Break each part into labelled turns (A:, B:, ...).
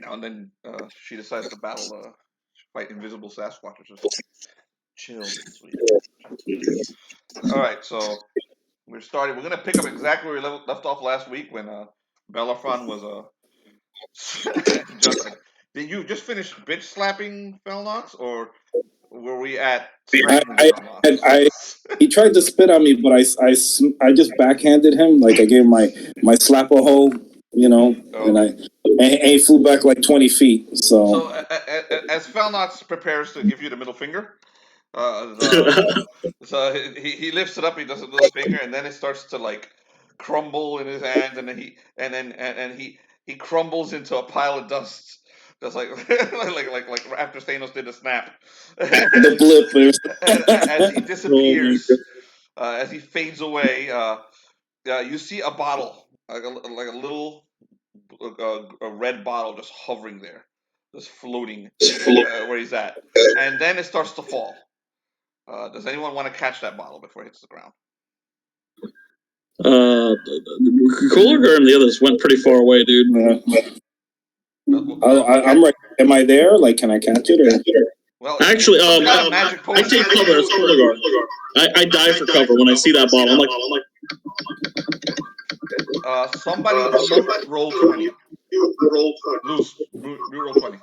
A: now and then she decides to fight invisible Sasquatches. Just chill, sweet. All right, so we're starting. We're gonna pick up exactly where we left off last week when Bellerophon was Justin. Did you just finish bitch slapping Felnox, or were we at strangling Felnox?
B: He tried to spit on me, but I just backhanded him. Like I gave him my slap a hole, and he flew back like 20 feet.
A: So as Felnox prepares to give you the middle finger, so he lifts it up. He does a little finger, and then it starts to like crumble in his hands, and then he crumbles into a pile of dust, just like like after Thanos did a snap.
B: The blip.
A: As he disappears, as he fades away, you see a bottle, like a little a red bottle, just hovering there, just floating where he's at, and then it starts to fall. Does anyone want to catch that bottle before it hits the ground?
C: Koligar and the others went pretty far away, dude.
B: I'm right. Am I there? Like, can I catch it? Or?
A: Well,
C: actually,
A: I
C: take cover as Koligar. I die for cover when I see that bottle. I'm
A: like, somebody roll 20. Lose. Roll 20.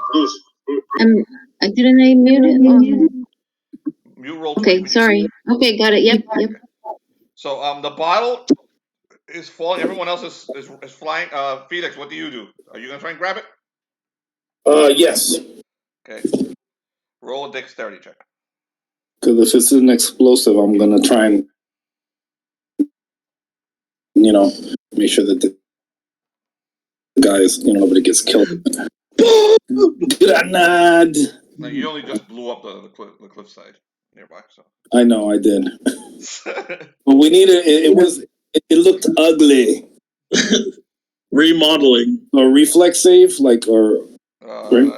D: Didn't I mute it?
A: You roll 20.
D: Okay, sorry. Okay, got it. Yep.
A: So the bottle is falling. Everyone else is flying. Felix, what do you do? Are you gonna try and grab it?
B: Yes.
A: Okay. Roll a dexterity check.
B: Because if it's an explosive, I'm gonna try and make sure that the guys, nobody gets killed. Granad.
A: No, you only just blew up the cliffside nearby. So
B: I know I did. But we needed it looked ugly.
C: Remodeling.
B: A reflex save,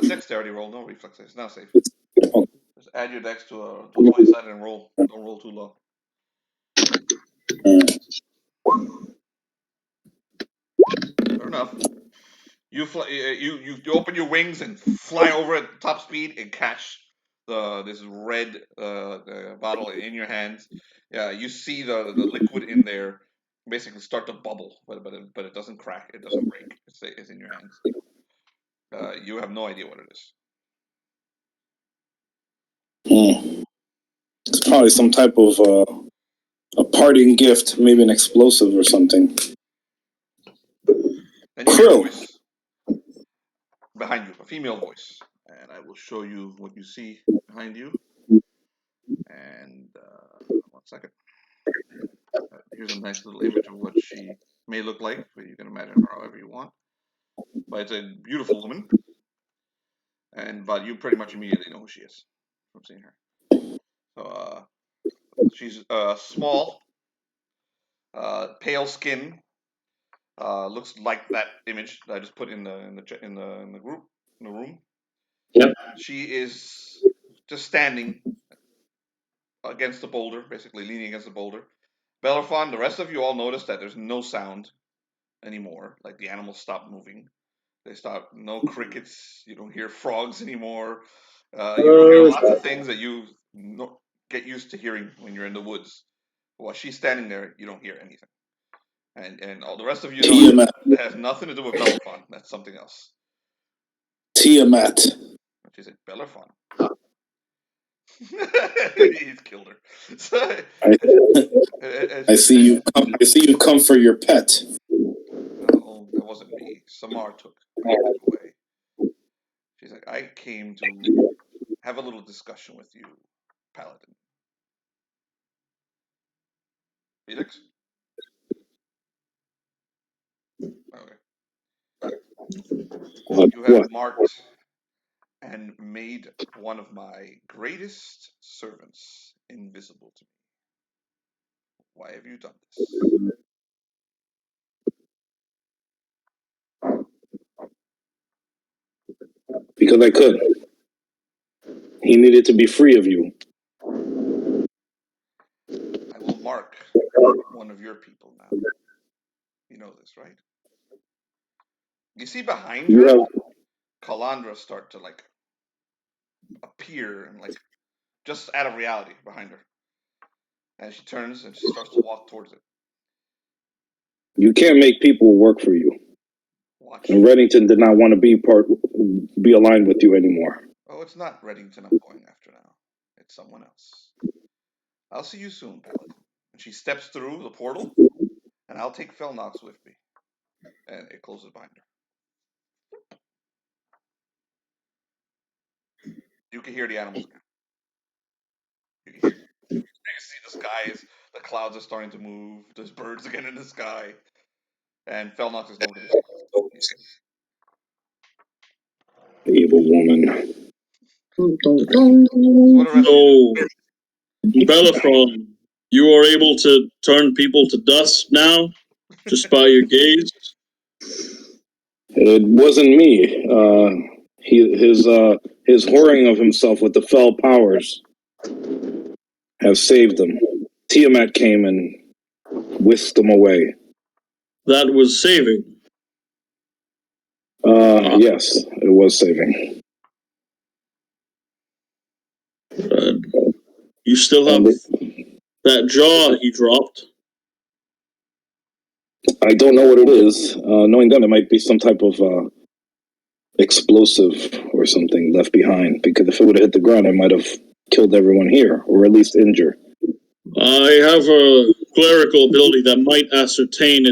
A: dexterity roll, no reflex save. It's not safe. Just add your dex to a 20 sided and roll. Don't roll too low. Fair enough. You fly, you open your wings and fly over at top speed and catch this red bottle in your hands. Yeah, you see the liquid in there basically start to bubble, but it doesn't crack, it doesn't break. It's in your hands. You have no idea what it is.
B: It's probably some type of a parting gift, maybe an explosive or something.
A: And you hear a voice behind you, a female voice, and I will show you what you see behind you. And 1 second. Here's a nice little image of what she may look like, but you can imagine her however you want. But it's a beautiful woman, but you pretty much immediately know who she is from seeing her. So she's small, pale skin, looks like that image that I just put in the room.
C: Yep.
A: She is just standing against the boulder, basically leaning against the boulder. Bellerophon, the rest of you all notice that there's no sound anymore. Like the animals stop moving. They stop. No crickets. You don't hear frogs anymore. You don't hear lots of things that you get used to hearing when you're in the woods. While she's standing there, you don't hear anything. And all the rest of you know that has nothing to do with Bellerophon. That's something else.
B: Tiamat.
A: She said, Bellerophon. He's killed her. So,
B: I see you. I see you come for your pet.
A: No, that wasn't me. Samar took it away. She's like, I came to have a little discussion with you, Paladin. Felix? Okay. You have marked and made one of my greatest servants invisible to me. Why have you done this?
B: Because I could. He needed to be free of you.
A: I will mark one of your people now. You know this, right? You see behind her, Calandra start to like appear and like just out of reality behind her. And she turns and she starts to walk towards it.
B: You can't make people work for you.
A: Watch.
B: And Reddington did not want to be aligned with you anymore.
A: Oh, it's not Reddington I'm going after now. It's someone else. I'll see you soon, Paladin. And she steps through the portal, and I'll take Felnox with me. And it closes behind her. You can hear the animals now. You can see the skies, the clouds are starting to move, there's birds again in the sky. And Felnox is nowhere to be seen.
B: Evil woman.
C: So, Bellerophon, you are able to turn people to dust now, just by your gaze?
B: It wasn't me. His whoring of himself with the fell powers have saved him. Tiamat came and whisked him away.
C: That was saving.
B: Yes, it was saving.
C: You still have that jaw he dropped.
B: I don't know what it is. Knowing that, it might be some type of explosive or something left behind. Because if it would have hit the ground, it might have killed everyone here, or at least injured.
C: I have a clerical ability that might ascertain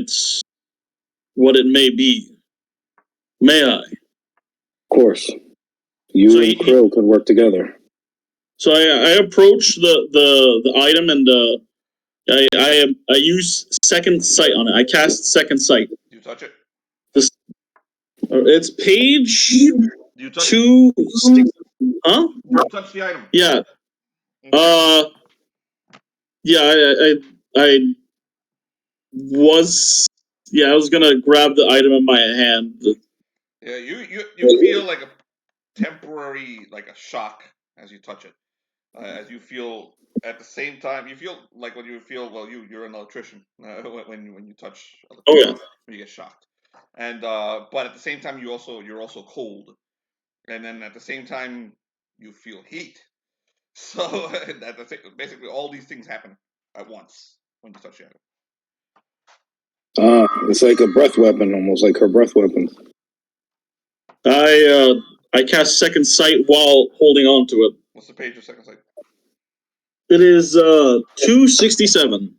C: what it may be. May I?
B: Of course. You and Krill could work together.
C: So I approach the item and I use second sight on it. I cast second sight.
A: You touch it?
C: It's page
A: You touch
C: 2. Huh?
A: You touch the item.
C: Yeah.
A: Okay.
C: Yeah. I was gonna grab the item in my hand.
A: Yeah. You feel like a temporary like a shock as you touch it. As you feel at the same time, you feel like when you feel you're an electrician when you touch electricity,
C: Oh yeah,
A: when you get shocked, and but at the same time you're also cold, and then at the same time you feel heat. So basically all these things happen at once when you touch the item.
B: It's like a breath weapon, almost like her breath weapon.
C: I cast second sight while holding on to it.
A: What's the page of second sight?
C: It is 267.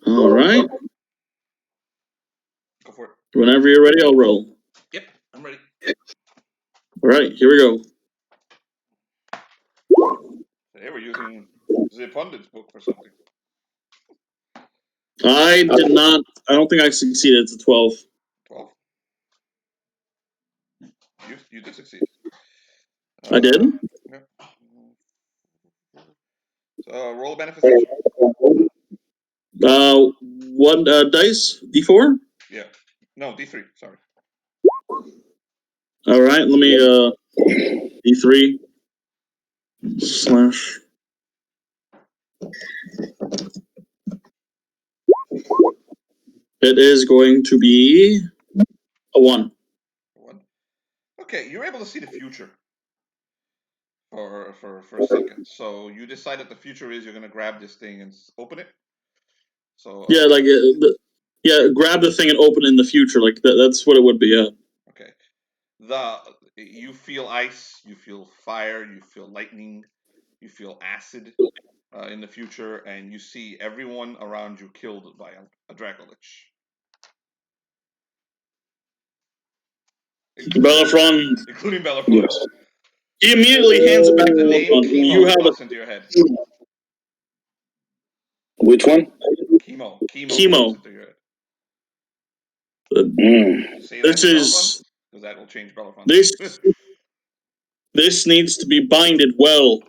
C: All right.
A: Go for it.
C: Whenever you're ready, I'll roll.
A: Yep, I'm ready.
C: All right, here we go.
A: They were using the pundit's book for something.
C: I did not. I don't think I succeeded. It's a 12.
A: 12. You did succeed.
C: I did.
A: Yeah. So roll manifestation.
C: One dice, D4.
A: Yeah. No, D3. Sorry.
C: All right, let me D3 slash. It is going to be a 1.
A: 1. Okay, you're able to see the future for a second. So you decide that the future is you're gonna grab this thing and open it. So
C: yeah, like grab the thing and open it in the future. Like that's what it would be. Yeah.
A: Okay. You feel ice, you feel fire, you feel lightning, you feel acid in the future, and you see everyone around you killed by a Dracolich.
C: Bellerophon.
A: Including Bellerophon.
B: Yes.
C: He immediately hands it back to
A: The name
C: Bellerophon.
A: Chemo
C: You have
A: pops into your head.
B: Which one?
A: Chemo.
C: Chemo.
A: Pops into your head. Say
C: This
A: that
C: is
A: because that will change Bellerophon.
C: This needs to be binded well.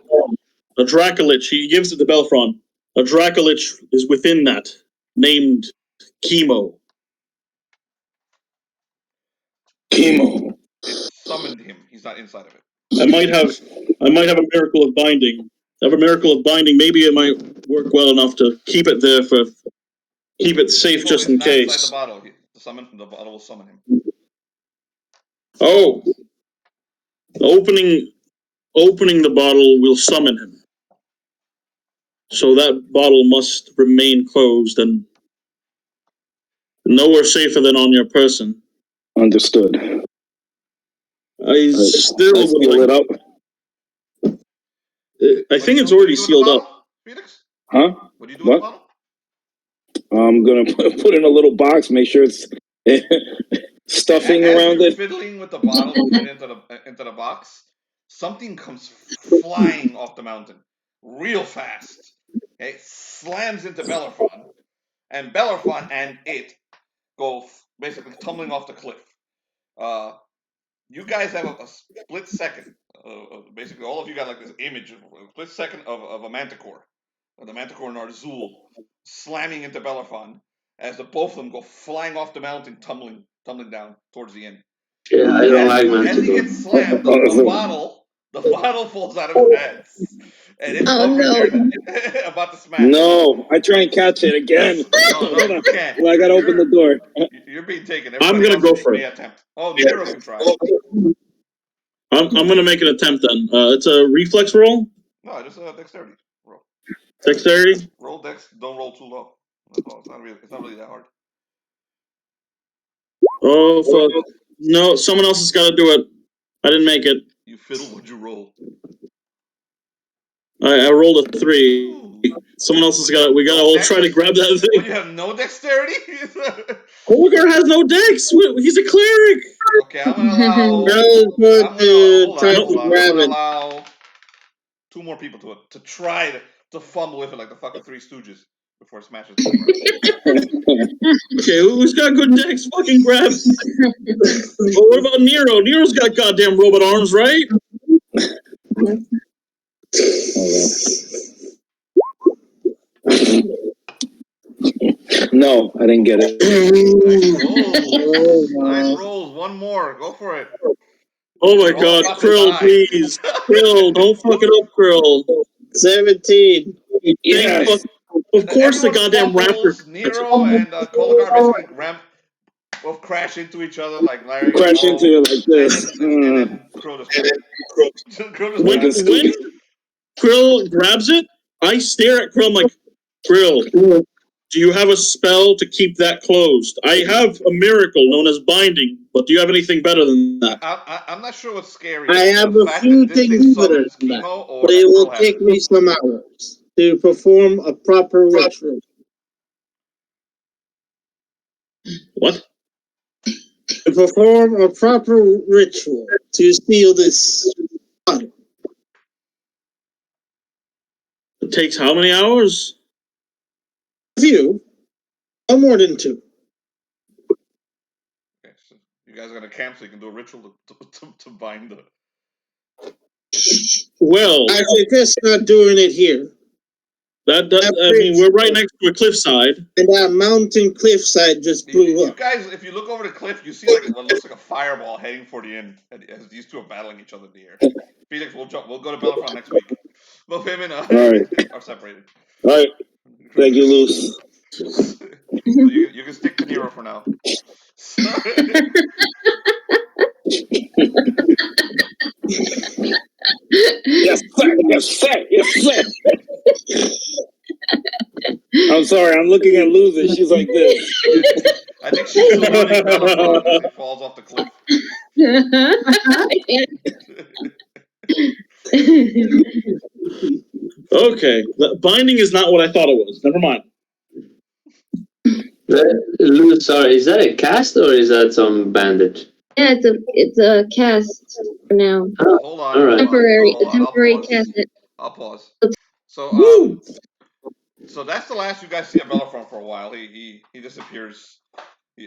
C: A Dracolich. He gives it to Bellerophon. A Dracolich is within that, named Chemo.
B: Chemo.
A: It summoned him. He's not inside of it.
C: I might have a miracle of binding. Maybe it might work well enough to keep it there keep it safe just in case.
A: Inside the bottle. The bottle will summon him.
C: Oh, opening the bottle will summon him. So that bottle must remain closed and nowhere safer than on your person.
B: Understood.
C: I still would
B: seal it up.
C: I think it's already sealed up.
A: Felix?
B: Huh?
A: What do you do with the bottle?
B: I'm gonna put in a little box, make sure it's stuffing around it.
A: Fiddling with the bottle, put it into the box. Something comes flying off the mountain, real fast. It slams into Bellerophon, and Bellerophon and it go basically tumbling off the cliff. You guys have a split second. Basically, all of you got like this image of a split second of a manticore, the manticore and Arzul slamming into Bellerophon as the both of them go flying off the mountain, tumbling down towards the end.
E: Yeah, I don't like
A: As he gets slammed, the bottle falls out of his hands, and it's about to smash.
B: No, I try and catch it again.
A: No, you can't.
B: Well, I gotta open the door.
A: You're being taken.
C: I'm gonna go for it.
A: Attempt. Oh, Nero can try.
C: I'm gonna make an attempt then. It's a reflex roll.
A: No, just a dexterity roll.
C: Dexterity.
A: Roll dex. Don't roll too low. It's not really that hard.
C: Oh fuck! No, someone else has got to do it. I didn't make it.
A: You fiddle. What'd you roll?
C: I rolled a 3. Someone else has got it. We gotta all try to grab that thing.
A: Well, you have no dexterity.
C: Koligar has no dex. He's a cleric.
A: Okay, I'm gonna allow. Allow 2 more people to try to fumble with it like the fucking Three Stooges before it smashes.
C: Okay, who's got good dex? Fucking grab. Well, what about Nero? Nero's got goddamn robot arms, right?
B: No, I didn't get it.
A: Nice rolls. One more. Go for it.
C: Oh my god, Krill, please. Krill, don't fuck it up, Krill.
E: 17.
B: Yes.
C: Of course, the goddamn raptor.
A: Nero and Koligar basically both crash into each other like Larry.
B: Crash into it like this.
A: And then Krill just
C: when Krill grabs it, I stare at Krill. I'm like, Krill, do you have a spell to keep that closed? I have a miracle known as binding, but do you have anything better than that?
A: I'm not sure what's scary.
E: I have a few things better than that, but it will take me some hours to perform a proper ritual.
C: What?
E: To perform a proper ritual to seal this bottle.
C: It takes how many hours?
E: A few. No more than 2.
A: Okay, so you guys are gonna camp so you can do a ritual to bind the.
C: Well,
E: I suggest not doing it here.
C: I mean, we're right next to a cliffside.
E: And that mountain cliffside just blew up.
A: You guys, if you look over the cliff, you see like what looks like a fireball heading for the end as these two are battling each other in the air. Felix, we'll go to Bellerophon next week. Both him and are separated.
B: All right. Thank you, Luce.
A: So you can stick to Nero for now.
B: Yes, sir. Yes, sir. Yes, sir. I'm sorry. I'm looking at Luz and she's like this.
A: I think she's saluting Bellerophon as he falls off the cliff.
C: Okay, binding is not what I thought it was. Never mind.
E: Luz, sorry, is that a cast or is that some bandage?
D: Yeah, it's a cast for now.
A: Oh, hold on.
E: Right.
D: Temporary
A: I'll
D: cast.
A: I'll pause. So so that's the last you guys see of Bellerophon for a while. He disappears.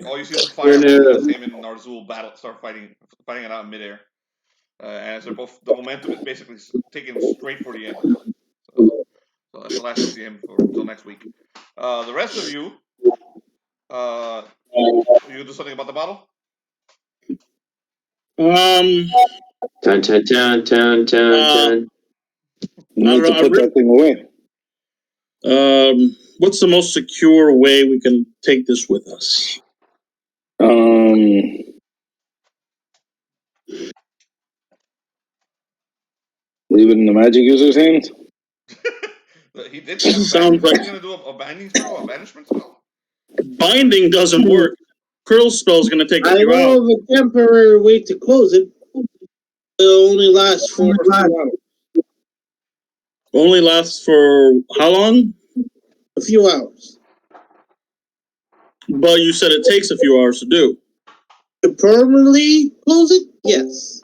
A: All you see is a fire as him and Narzul start fighting it out in midair. As they're both, the momentum is basically taken straight for the end. So that's the last you see him until next week. The rest of you, you do something about the bottle?
F: Dun, dun, dun, dun, dun.
B: You need to put that thing away.
C: What's the most secure way we can take this with us?
B: Leave it in the magic user's hands?
A: He did.
C: Sounds like...
A: He's going to do a binding spell, a banishment spell?
C: Binding doesn't work. Krill's spell is going to take a few hours.
E: I know of a temporary way to close it. It'll only last for 2 hours.
C: Only lasts for how long?
E: A few hours.
C: But you said it takes a few hours to do.
E: To permanently close it? Yes.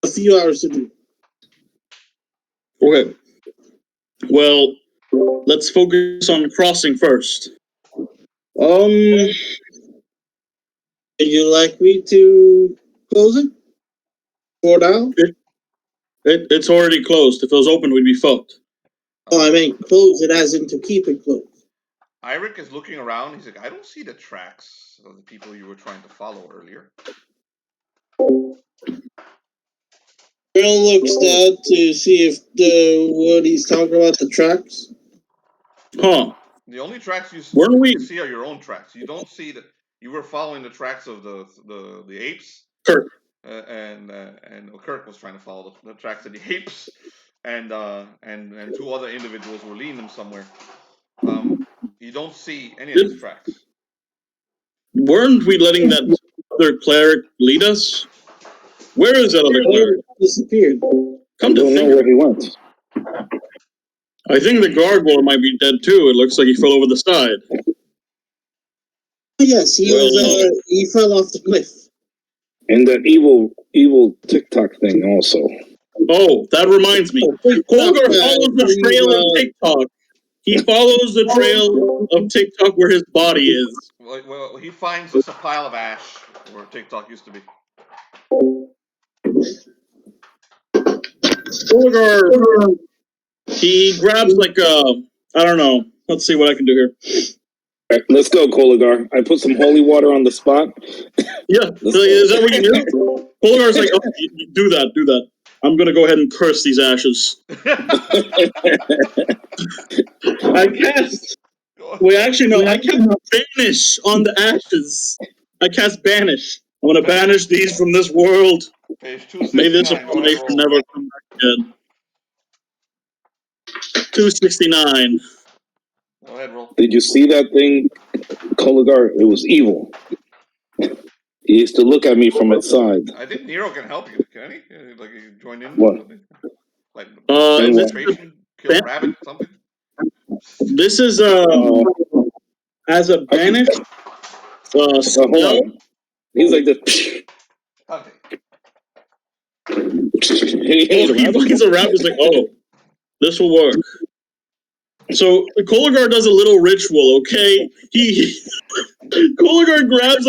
E: A few hours to do.
C: Okay. Well, let's focus on crossing first.
E: Would you like me to close it? For now?
C: It's already closed. If it was open, we'd be fucked.
E: Oh, I mean close it as in to keep it closed.
A: Eirik is looking around. He's like, I don't see the tracks of the people you were trying to follow earlier.
E: Krill looks down to see if what he's talking about, the tracks.
C: Huh.
A: The only tracks you see are your own tracks. You don't see that you were following the tracks of the apes.
C: Kirk.
A: And Kirk was trying to follow the tracks of the apes, and 2 other individuals were leading them somewhere. You don't see any of these tracks.
C: Weren't we letting that other cleric lead us? Where is that other cleric?
E: Disappeared.
C: Come to think
B: where he went.
C: I think the gargoyle might be dead too. It looks like he fell over the side.
E: Yes, he fell off the cliff.
B: And that evil TikTok thing also.
C: Oh, that reminds me. Koligar follows the trail of TikTok. He follows the trail of TikTok where his body is.
A: Well, he finds just a pile of ash where TikTok used to be.
C: Koligar, he grabs like I don't know. Let's see what I can do here.
B: All right, let's go, Koligar. I put some holy water on the spot.
C: Yeah, is that what you do? Koligar's like, oh, you do that. I'm gonna go ahead and curse these ashes. I cast. Wait, actually, no. I cast banish on the ashes. I cast banish. I'm gonna banish these from this world.
A: Page 269.
C: May this abomination never come back again. 269.
A: Go ahead, roll.
B: Did you see that thing, Koligar? It was evil. He used to look at me from its side.
A: I think Nero can help you. Can he? Like, he join in?
B: What?
A: Like,
C: Concentration,
A: kill rabbit, something?
C: This is as a banish.
B: Hold on. He's like this.
A: Okay.
C: He finds a rabbit. He's like, oh, this will work. So Koligar does a little ritual. Okay, Koligar grabs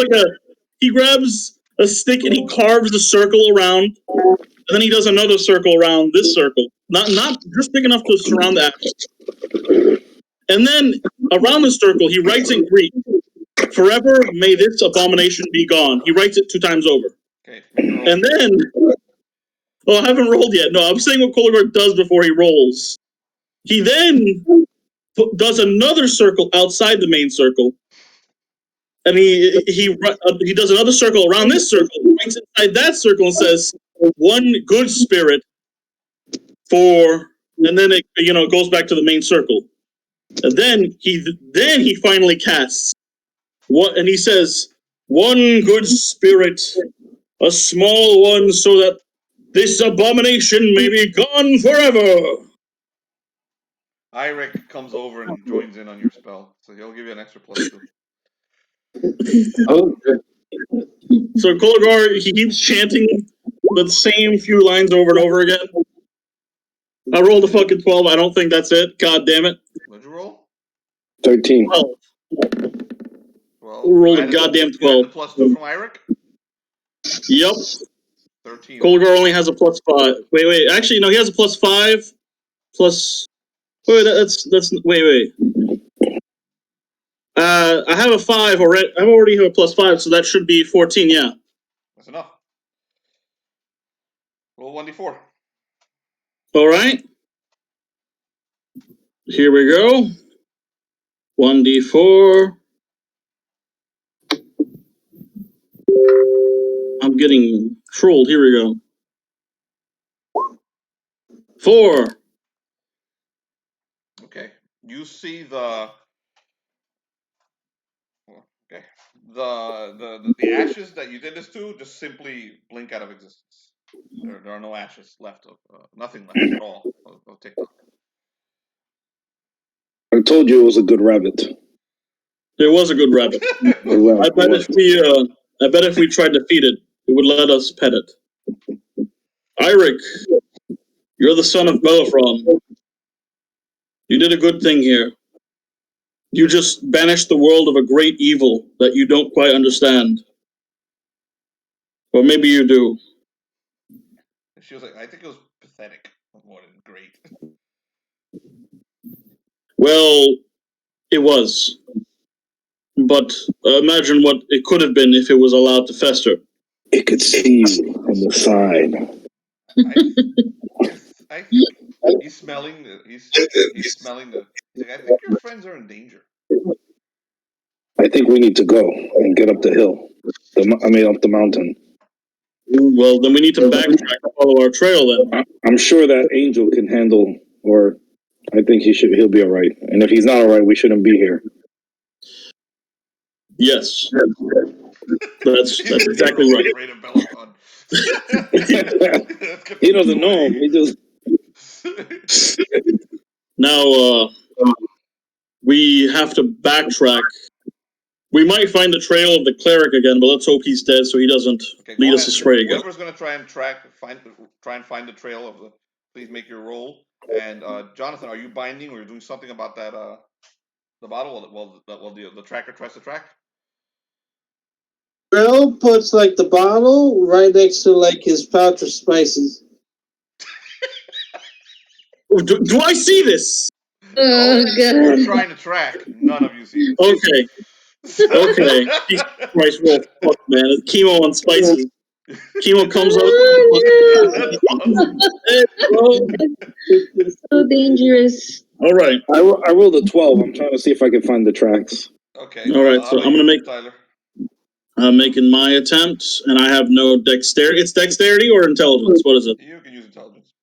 C: grabs a stick and he carves a circle around, and then he does another circle around this circle, not just big enough to surround the ashes. And then around the circle, he writes in Greek, "Forever may this abomination be gone." He writes it 2 times over.
A: Okay.
C: And then, I haven't rolled yet. No, I'm saying what Koligar does before he rolls. He then does another circle outside the main circle, and he does another circle around this circle, writes inside that circle, and says, "One good spirit for," and then it goes back to the main circle, and then he finally casts what, and he says, "One good spirit, a small one, so that this abomination may be gone forever."
A: Eirik comes over and joins in on your spell, so he'll give you an extra +2.
F: Oh,
C: So Koligar, he keeps chanting the same few lines over and over again. I rolled a fucking 12. I don't think that's it. God damn it.
A: What'd you roll?
B: 13.
C: 12.
A: Well,
C: Rolled a goddamn 12.
A: The +2 from Eirik?
C: Yep.
A: 13.
C: Koligar only has a +5. Wait. Actually, no, he has a +5. Plus. Wait, wait. I have a 5 already. I already have a +5, so that should be 14. Yeah.
A: That's enough. Roll 1d4.
C: All right. Here we go. 1d4. I'm getting trolled. Here we go. 4.
A: Okay. You see the the ashes that you did this to just simply blink out of existence. There are no ashes left of nothing left at all of TikTok.
B: I told you it was a good rabbit.
C: It was a good rabbit. I bet if we tried to feed it, it would let us pet it. Eirik, you're the son of Bellerophon. You did a good thing here. You just banished the world of a great evil that you don't quite understand. Or maybe you do.
A: She was like, I think it was pathetic more than great.
C: Well, it was. But imagine what it could have been if it was allowed to fester.
B: It could see you from the side.
A: I think he's smelling the. He's smelling the. He's like, I think your friends are in danger.
B: I think we need to go and get up the hill. Up the mountain.
C: Well, then we need to backtrack and follow our trail then.
B: I'm sure that Angel can handle, or I think he'll be all right. And if he's not all right, we shouldn't be here.
C: Yes. That's exactly right.
B: He doesn't know him. He just...
C: Now, we have to backtrack. We might find the trail of the cleric again, but let's hope he's dead so he doesn't lead us astray again.
A: Whoever's going to try and find the trail of the... Please make your roll. And Jonathan, are you binding or you're doing something about that, the bottle while the tracker tries to track?
E: Krill puts like the bottle right next to like his pouch of spices.
C: Do I see this?
D: Oh, God.
A: We're trying to track. None of you see this.
C: Okay. Okay. Jesus Christ, well, fuck, man. It's chemo and spices. Chemo comes up.
D: So dangerous.
C: All right.
B: I rolled a 12. I'm trying to see if I can find the tracks.
A: Okay.
C: All right, so I'm going to make...
A: Tyler.
C: I'm making my attempt, and I have no dexterity. It's dexterity or intelligence? What is it?
A: You can use intelligence.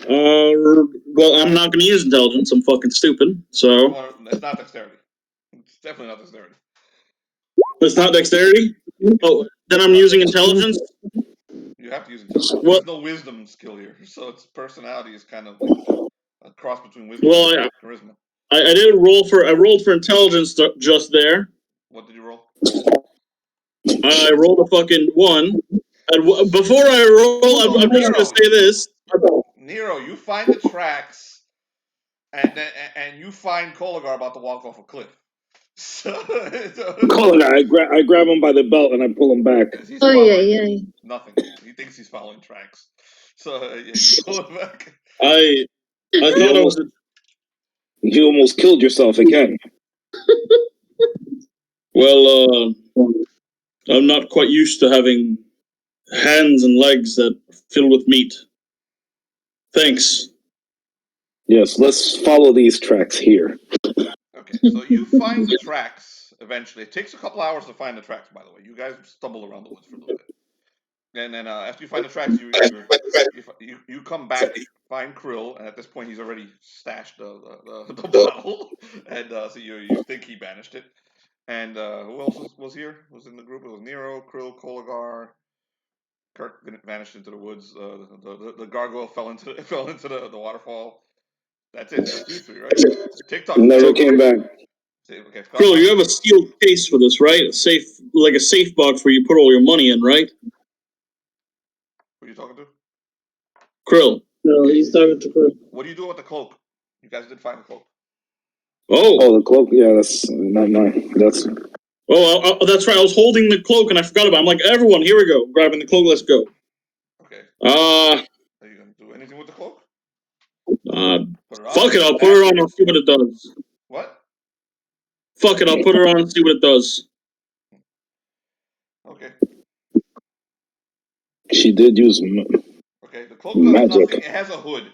C: Well, I'm not going to use intelligence. I'm fucking stupid. So
A: it's not dexterity. It's definitely not dexterity.
C: It's not dexterity? Oh, then I'm using intelligence?
A: You have to use intelligence.
C: What?
A: There's no wisdom skill here, so its personality is kind of like a cross between wisdom and charisma.
C: I rolled for intelligence just there.
A: What did you roll?
C: I rolled a fucking 1. And before I roll, I'm just going to say this.
A: Nero, you find the tracks, and you find Koligar about to walk off a cliff.
B: Koligar, I grab him by the belt and I pull him back.
D: Oh, yeah.
A: Nothing. He thinks he's following tracks. So you pull him back.
C: I thought I was...
B: You almost killed yourself again.
C: Well, I'm not quite used to having hands and legs that fill with meat. Thanks.
B: Yes, let's follow these tracks here.
A: Okay, so you find the tracks eventually. It takes a couple hours to find the tracks, by the way. You guys stumble around the woods for a little bit. And then after you find the tracks, you come back, find Krill, and at this point he's already stashed the bottle, and so you think he banished it. And who else was here? Was in the group? It was Nero, Krill, Koligar. Gark vanished into the woods. The gargoyle fell into the waterfall. That's it. Just you three, right? TikTok
B: never came back.
A: Okay,
C: Krill, you have a sealed case for this, right? A safe box where you put all your money in, right?
A: Who are you talking to?
C: Krill.
E: No, he's talking to Krill.
A: What do you do with the cloak? You guys did find the cloak.
B: Oh, the cloak. Yeah, that's not mine. That's...
C: Oh, that's right. I was holding the cloak and I forgot about it. I'm like, everyone, here we go. Grabbing the cloak, let's go.
A: Okay.
C: Are
A: you going to do anything with the cloak?
C: Fuck it, I'll put her on and see what it does.
A: What?
C: Fuck it, I'll put her on and see what it does.
A: Okay.
B: She did use
A: Okay, the cloak does
B: magic.
A: nothing. It has a hood.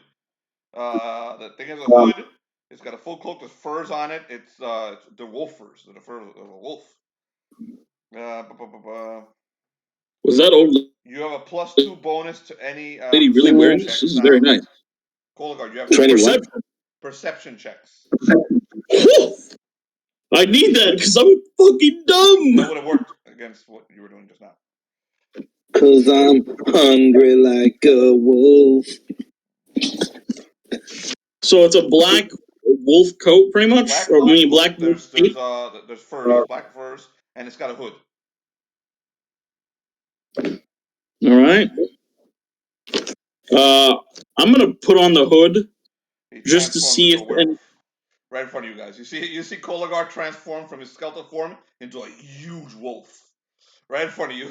A: The thing has a hood. It's got a full cloak. There's furs on it. It's the wolf furs. The fur of a wolf.
C: Was that old
A: You have a +2 bonus to any
C: lady really wearing this?
A: checks
C: This is
A: now.
C: very nice.
A: Koligar, you have
B: Training
A: perception checks.
C: I need that because I'm fucking dumb.
A: That would have worked against what you were doing just now.
B: 'Cause I'm hungry like a wolf.
C: So it's a black wolf coat, pretty much.
A: Black
C: Or I mean,
A: wolf
C: black.
A: coat. There's furs, black furs, and it's got a hood.
C: All right. I'm gonna put on the hood
A: He
C: just to
A: transforms
C: see
A: into
C: if
A: a werewolf. Right in front of you guys. You see Koligar transform from his skeletal form into a huge wolf. Right in front of you.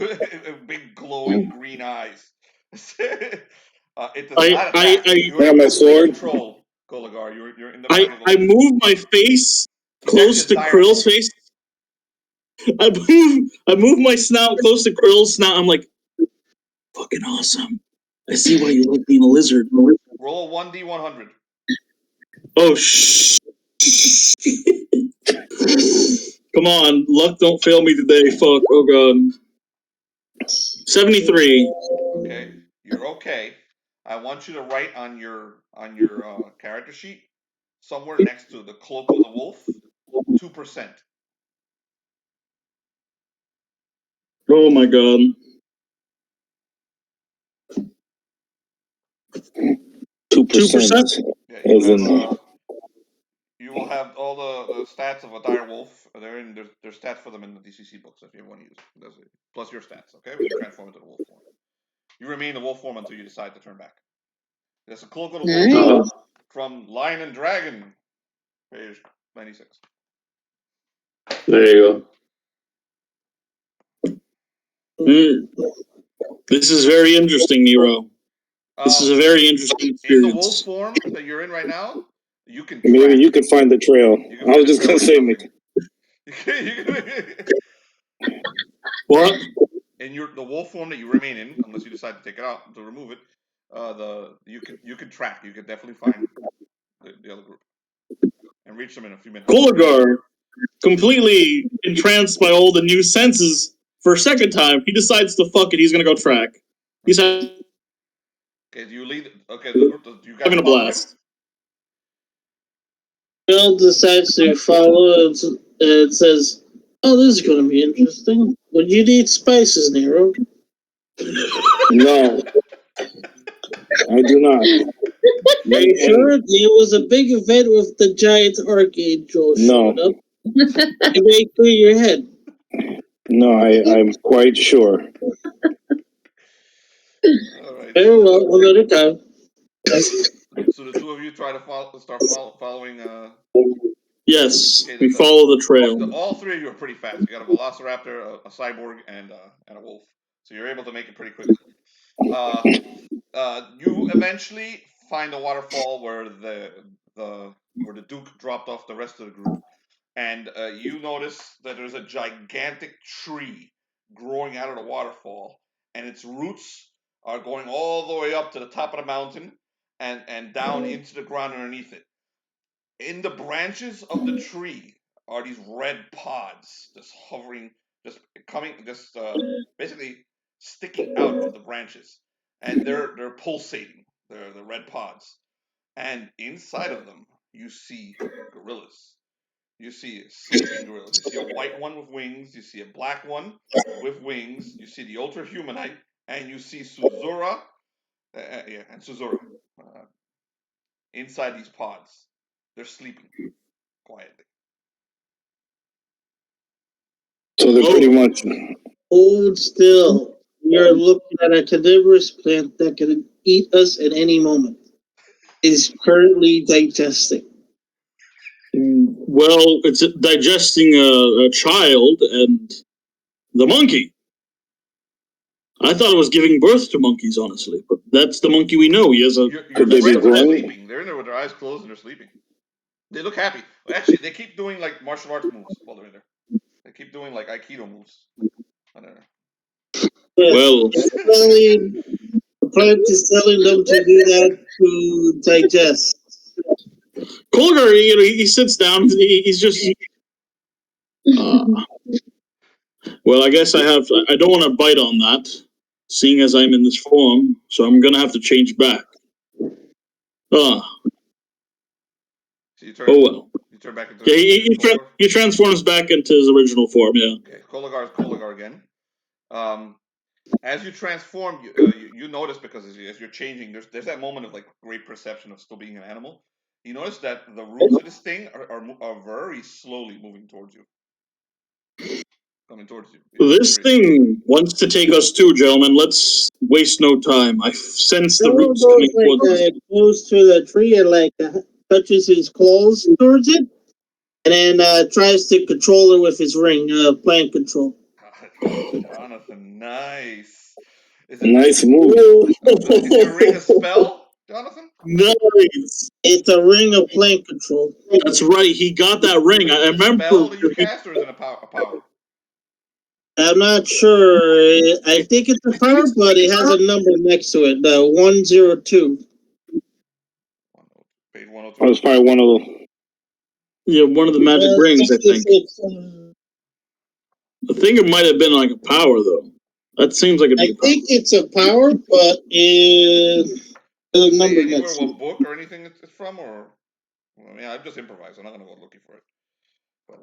A: Big glowing green eyes. It does not attack. You're in complete control, Koligar. You're in the mind of the
C: I
A: wolf.
C: move my face
A: He's
C: close to
A: actually a dire
C: Krill's
A: wolf.
C: face. I move my snout close to Krill's snout. I'm like, fucking awesome. I see why you like being a lizard.
A: Roll a 1d100.
C: Oh shh. Come on, luck don't fail me today. Fuck. Oh god. 73.
A: Okay, you're okay. I want you to write on your character sheet somewhere next to the cloak of the wolf 2%.
C: Oh my god.
B: 2%.
A: Yeah, you will have all the stats of a dire wolf. There's stats for them in the DCC books if you want to use them. Plus your stats. Okay, when you transform into the wolf form, you remain the wolf form until you decide to turn back. That's a cloak of the wolf from Lion and Dragon, page 96.
F: There you
C: Mm. This is very interesting, Nero. This is a very interesting experience.
A: In the wolf form that you're in right now, you can
B: Maybe
A: track.
B: you can find the trail. I was just gonna say,
C: what?
A: In the wolf form that you remain in, unless you decide to take it out to remove it, you can track. You can definitely find the other group and reach them in a few minutes.
C: Koligar, completely entranced by all the new senses, for a second time, he decides to fuck it. He's gonna go track. He's
A: okay. Do you lead? Okay, the group. Do you guys
C: having a
A: follow
C: blast.
A: him?
E: Bill decides to follow, and it says, "Oh, this is going to be interesting. Would you need spices, Nero?"
B: no, I do not.
E: Are you sure? It was a big event with the giant archangel showing up. You may clear your head.
B: No, I'm quite sure.
A: All right.
E: Very well, one at a time.
A: So the two of you try to following.
C: Yes, we follow the trail.
A: All three of you are pretty fast. You got a velociraptor, a cyborg, and a wolf. So you're able to make it pretty quickly. You eventually find a waterfall where the Duke dropped off the rest of the group, and you notice that there's a gigantic tree growing out of the waterfall, and its roots are going all the way up to the top of the mountain and down into the ground underneath it. In the branches of the tree are these red pods just hovering, basically sticking out of the branches, and they're pulsating. They're the red pods, and inside of them you see gorillas. You see sleeping gorillas. You see a white one with wings. You see a black one with wings. You see the ultra humanite, and you see Suzurra. And Suzurra inside these pods. They're sleeping quietly.
B: So they're pretty much.
E: Hold still. You're looking at a carnivorous plant that can eat us at any moment. It is currently digesting.
C: Well, it's digesting a child and the monkey. I thought it was giving birth to monkeys, honestly, but that's the monkey we know. He has a.
A: Your friends are sleeping. They're in there with their eyes closed and they're sleeping. They look happy. Actually, they keep doing like martial arts moves while they're in there. They keep doing like Aikido moves.
C: Well,
E: The plant is telling them to do that to digest.
C: Koligar, he sits down. He's just. Well, I guess I don't want to bite on that, seeing as I'm in this form. So I'm gonna have to change back.
A: So you turn,
C: well.
A: You turn back into.
C: Yeah, he transforms back into his original form. Yeah.
A: Okay, Koligar again. As you transform, you notice, because as you're changing, there's that moment of like great perception of still being an animal. You notice that the roots of this thing are very slowly moving towards you, coming towards you.
C: This thing wants to take us too, gentlemen. Let's waste no time. I sense the roots coming towards us.
E: Goes to the tree and touches his claws towards it, and then tries to control it with his ring, plant control.
A: Jonathan, nice.
B: Nice move.
A: Is your ring a spell, Jonathan?
C: Nice.
E: It's a ring of plant control.
C: That's right. He got that ring. I remember.
A: Spell that you cast, or is it a power?
E: I'm not sure. I think it's a power, but it has a number next to it. 102.
A: Page 102.
B: That was probably one of the.
C: Yeah, one of the magic rings, I think. I think it might have been like a power, though. That seems like
E: I think it's a power, but there's a number next to it.
A: What book or anything it's from, or? I mean, I've just improvised. I'm not going to go looking for it. But,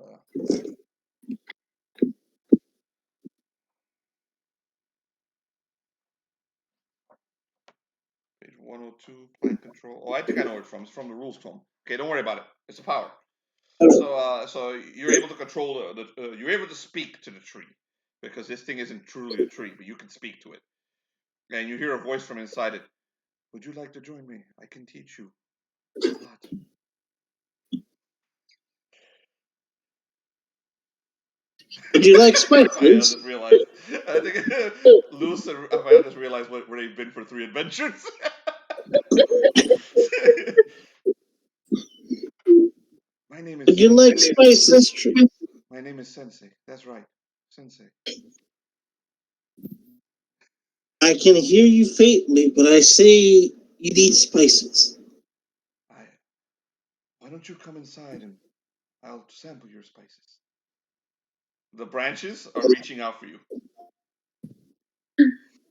A: page 102, plant control. Oh, I think I know where it's from. It's from the rules tome. Okay, don't worry about it. It's a power. So you're able to control you're able to speak to the tree, because this thing isn't truly a tree, but you can speak to it. And you hear a voice from inside it. Would you like to join me? I can teach you a lot.
E: Would you like spices?
A: I just realized. I think Lewis and Raphael just realized where they've been for 3 adventures. My name is.
E: Would you like spices?
A: My name is Sensei. That's right, Sensei.
E: I can hear you faintly, but I say you need spices.
A: Why don't you come inside and I'll sample your spices. The branches are reaching out for you.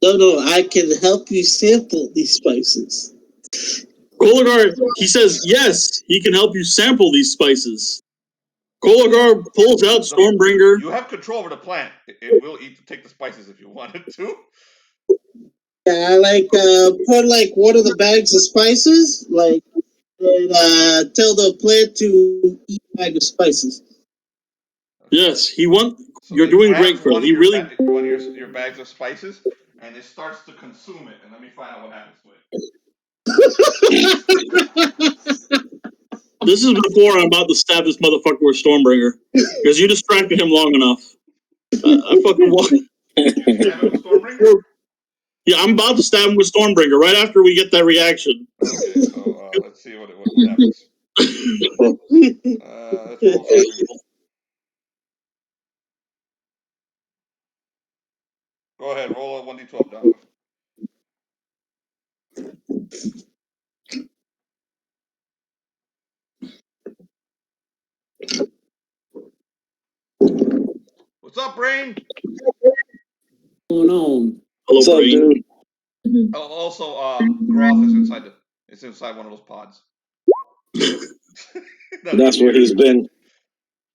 E: No, I can help you sample these spices.
C: Koligar, he says, yes, he can help you sample these spices. Koligar pulls out Stormbringer.
A: You have control over the plant. It will take the spices if you wanted to.
E: Yeah, put one of the bags of spices, and tell the plant to eat a bag of spices.
C: Yes, you're doing great, Krill. He really.
A: One of your bags of spices, and it starts to consume it. And let me find out what happens to it.
C: This is before I'm about to stab this motherfucker with Stormbringer, because you distracted him long enough. I fucking walk.
A: You stab him with Stormbringer?
C: Yeah, I'm about to stab him with Stormbringer right after we get that reaction.
A: Okay, so let's see what happens. Let's roll something. Go ahead, roll a 1d12, Jonathan. What's up, Brain?
G: What's going on?
C: Hello, Brain.
A: Oh, also, Groth is inside one of those pods.
B: That's where he's been.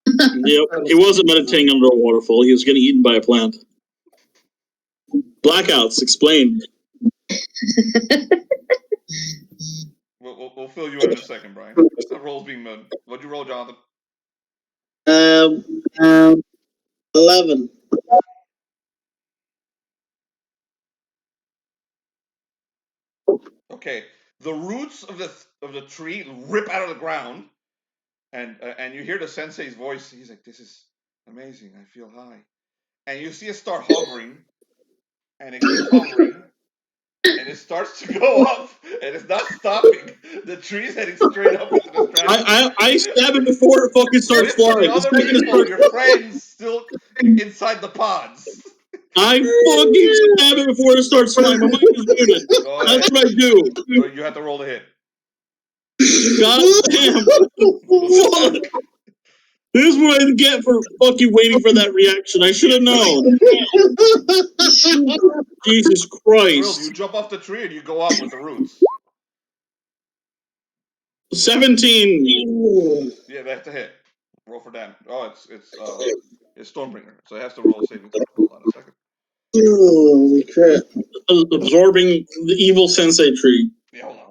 C: Yep, he wasn't meditating under a waterfall. He was getting eaten by a plant. Blackouts, explained.
A: We'll fill you in a second, Brian. The roll's being made. What'd you roll, Jonathan?
E: 11.
A: Okay, the roots of the tree rip out of the ground, and you hear the sensei's voice. He's like, "This is amazing. I feel high." And you see it start hovering, and it keeps hovering, and it starts to go up, and it's not stopping. The tree's heading straight up into the stratosphere.
C: I stab it before it fucking starts flying.
A: The other people, your friends, still inside the pods.
C: I fucking stab it before it starts flying. My mic is muted.
A: Go
C: That's
A: ahead.
C: what I do.
A: You have to roll to hit.
C: God damn. Fuck. This is what I get for fucking waiting for that reaction. I should have known. Jesus
A: Krill, you
C: Christ.
A: jump off the tree and you go up with the roots.
C: 17.
A: Yeah, that's a hit. Roll for damage. Oh, it's Stormbringer, so it has to roll a saving throw. Hold on a second.
E: Holy crap.
C: Absorbing the evil Sensei tree.
A: Yeah, hold on.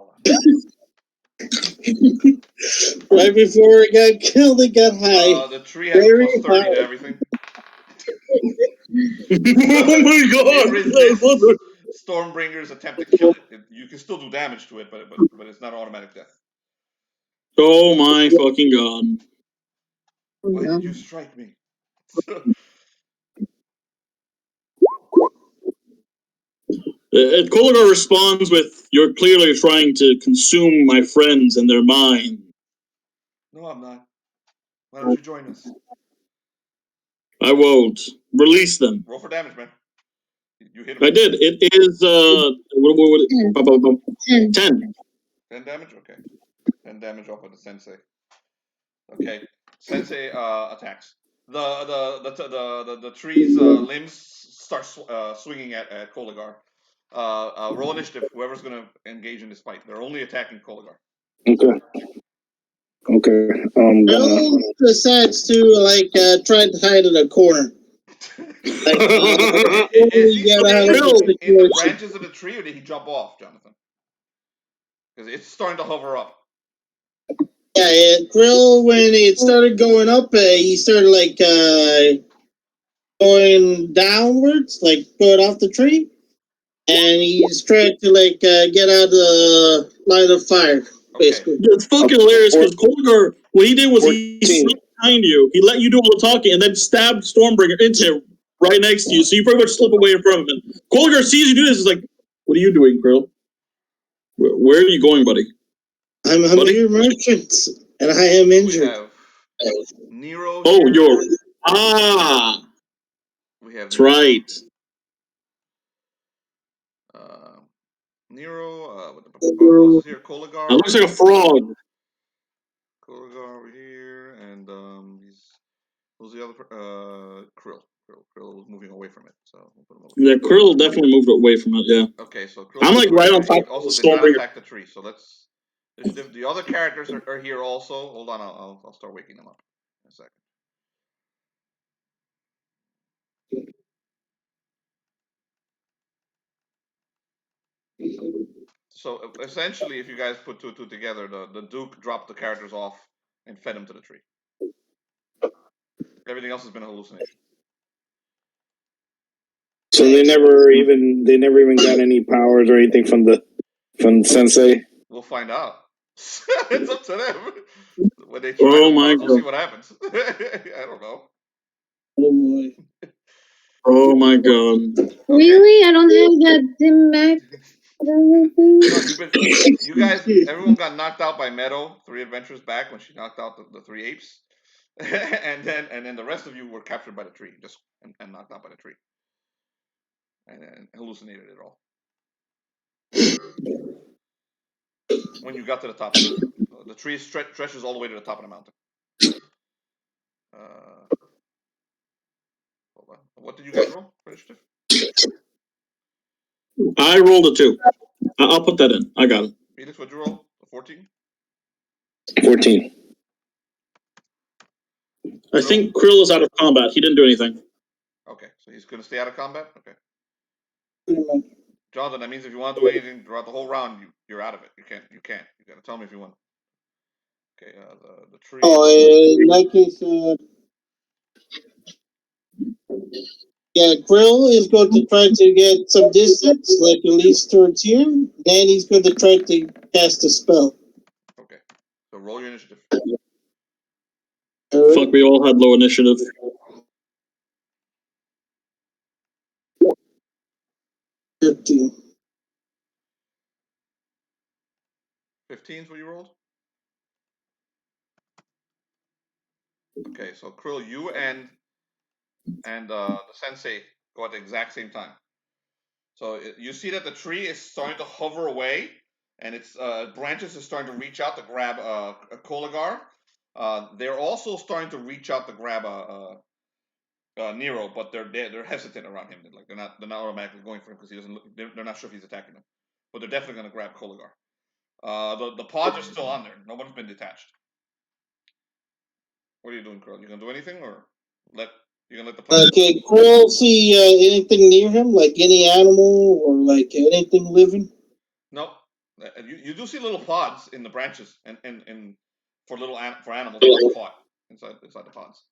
E: Right before it got killed, it got high.
A: The tree has a plus 30 to everything.
C: Oh my god!
A: It resists Stormbringer's attempt to kill it. You can still do damage to it, but it's not automatic death.
C: Oh my fucking god.
A: Why did you strike me?
C: Koligar responds with, "You're clearly trying to consume my friends and their mind."
A: No, I'm not. Why don't you join us?
C: I won't. Release them.
A: Roll for damage, man. You hit him.
C: I did. It is, 10.
A: 10 damage? Okay. 10 damage off of the Sensei. Okay. Sensei attacks. The tree's limbs start swinging at Koligar. Roll initiative. Whoever's going to engage in this fight. They're only attacking Koligar.
B: Okay.
E: Bill decides to try to hide in a corner.
A: Is he
E: Get out of
A: staying
E: the
A: in the
E: situation.
A: branches of the tree, or did he jump off, Jonathan? Because it's starting to hover up.
E: Yeah, Krill, when it started going up, he started going downwards, like going off the tree, and he's trying to get out of the line of fire, basically.
C: It's fucking hilarious because Koligar, what he did was he slipped behind you, he let you do all the talking, and then stabbed Stormbringer into him right next to you, so you pretty much slip away in front of him. Koligar sees you do this, is like, "What are you doing, Krill? Where are you going, buddy?"
E: I'm a mere merchant, and I am injured.
A: We have Nero.
C: Oh,
A: here.
C: you're
A: We have
C: that's right.
A: Nero. Who else is here? Koligar.
C: That looks like a frog.
A: Koligar over here, and who's the other? Krill. Krill was moving away from it, so we'll put him over.
C: Yeah, Krill definitely moved away from it. Yeah.
A: Okay, so Krill
C: I'm like right on top of the
A: also did not
C: Stormbringer.
A: attack the tree. So let's. The other characters are here also. Hold on, I'll start waking them up in a second. So essentially, if you guys put two and two together, the Duke dropped the characters off and fed them to the tree. Everything else has been a hallucination.
B: So they never even got any powers or anything from Sensei.
A: We'll find out. It's up to them. When they
C: Oh
A: try
C: my
A: we'll see
C: god.
A: what happens. I don't know.
E: Oh boy.
C: Oh my god.
D: Really? I don't have that dim max.
A: No, you guys, everyone got knocked out by Meadow 3 adventures back when she knocked out the 3 apes, and then the rest of you were captured by the tree, just and knocked out by the tree, and hallucinated it all. When you got to the top of the mountain, the tree stretches all the way to the top of the mountain. Hold on. What did you guys roll for initiative?
C: I rolled a 2. I'll put that in. I got it.
A: Felix, what'd you roll? A 14?
B: 14.
C: I think Krill is out of combat. He didn't do anything.
A: Okay, so he's going to stay out of combat? Okay. Jonathan, that means if you want to do anything throughout the whole round, you're out of it. You can't. You got to tell me if you want. Okay, the tree.
E: Oh, in that case, yeah, Krill is going to try to get some distance, like at least towards here. Then he's going to try to cast a spell.
A: Okay, so roll your initiative.
C: Fuck, we all had low initiative.
E: 15.
A: 15 is what you rolled? Okay, so Krill, you and the Sensei go at the exact same time. So you see that the tree is starting to hover away, and its branches are starting to reach out to grab a Koligar. They're also starting to reach out to grab Nero, but they're hesitant around him. Like they're not automatically going for him because he doesn't. They're not sure if he's attacking them, but they're definitely going to grab Koligar. The pods are still on there. Nobody's been detached. What are you doing, Krill? You gonna do anything, or you gonna let the plan?
E: Okay, Krill see anything near him, like any animal or like anything living?
A: No. You do see little pods in the branches and for for animals to get caught inside the pods.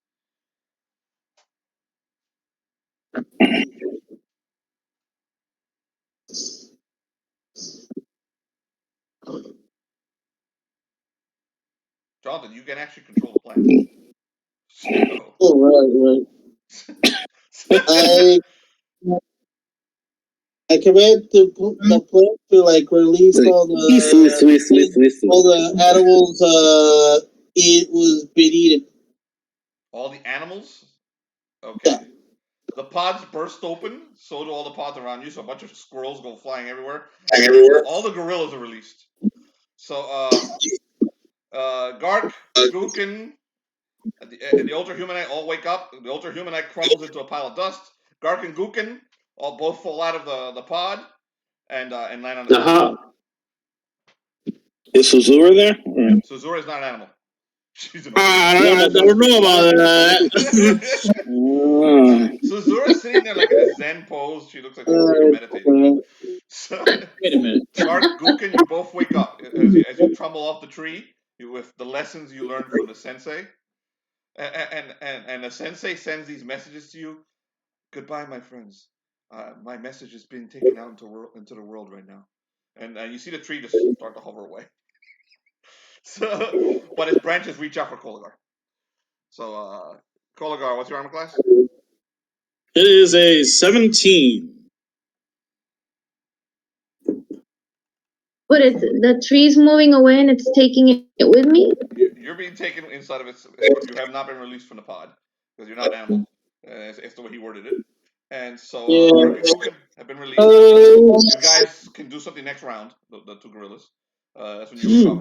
A: Jonathan, you can actually control the plant. So.
E: Oh, right. I command the plant to like release all the animals it was been eaten.
A: All the animals? Okay. Yeah. The pods burst open, so do all the pods around you, so a bunch of squirrels go flying everywhere. All the gorillas are released. So Gark, Gouken, and the Ultra Humanite all wake up. The Ultra Humanite crumbles into a pile of dust. Gark and Gouken all both fall out of the pod and land on the ground.
B: Is Suzurra there?
A: Suzurra is not an animal. She's an
C: I don't know about that.
A: Suzurra's sitting there like in a Zen pose. She looks like she's meditating. So,
G: Wait a minute.
A: Gark, Gouken, you both wake up as you tumble off the tree with the lessons you learned from the Sensei. And the Sensei sends these messages to you. Goodbye, my friends. My message is being taken out into the world right now. And you see the tree just start to hover away. So, but its branches reach out for Koligar. So, Koligar, what's your armor class?
C: It is a 17.
D: But the tree's moving away and it's taking it with me?
A: You're being taken inside of its. You have not been released from the pod because you're not an animal. It's the way he worded it. And so, Gark and Gouken have been released. You guys can do something next round. The two gorillas. That's when you recover.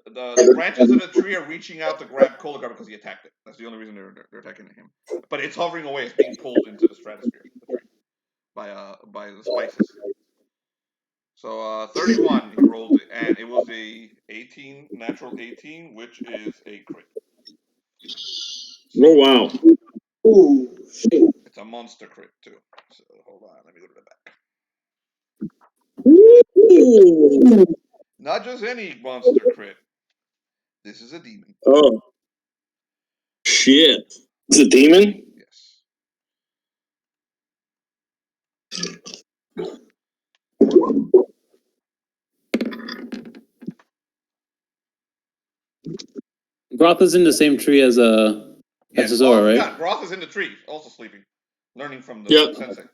A: The branches of the tree are reaching out to grab Koligar because he attacked it. That's the only reason they're attacking him. But it's hovering away. It's being pulled into the stratosphere. The tree by the spices. So 31 he rolled, and it was a 18, natural 18, which is a crit.
C: Oh wow!
E: Ooh, shit.
A: It's a monster crit too. So hold on, let me go to the back.
C: Ooh.
A: Not just any monster crit. This is a demon.
C: Oh shit!
B: It's a demon?
A: Yes.
G: Groth is in the same tree as Suzurra, right?
A: Yeah, Groth is in the tree, also sleeping, learning from the Sensei.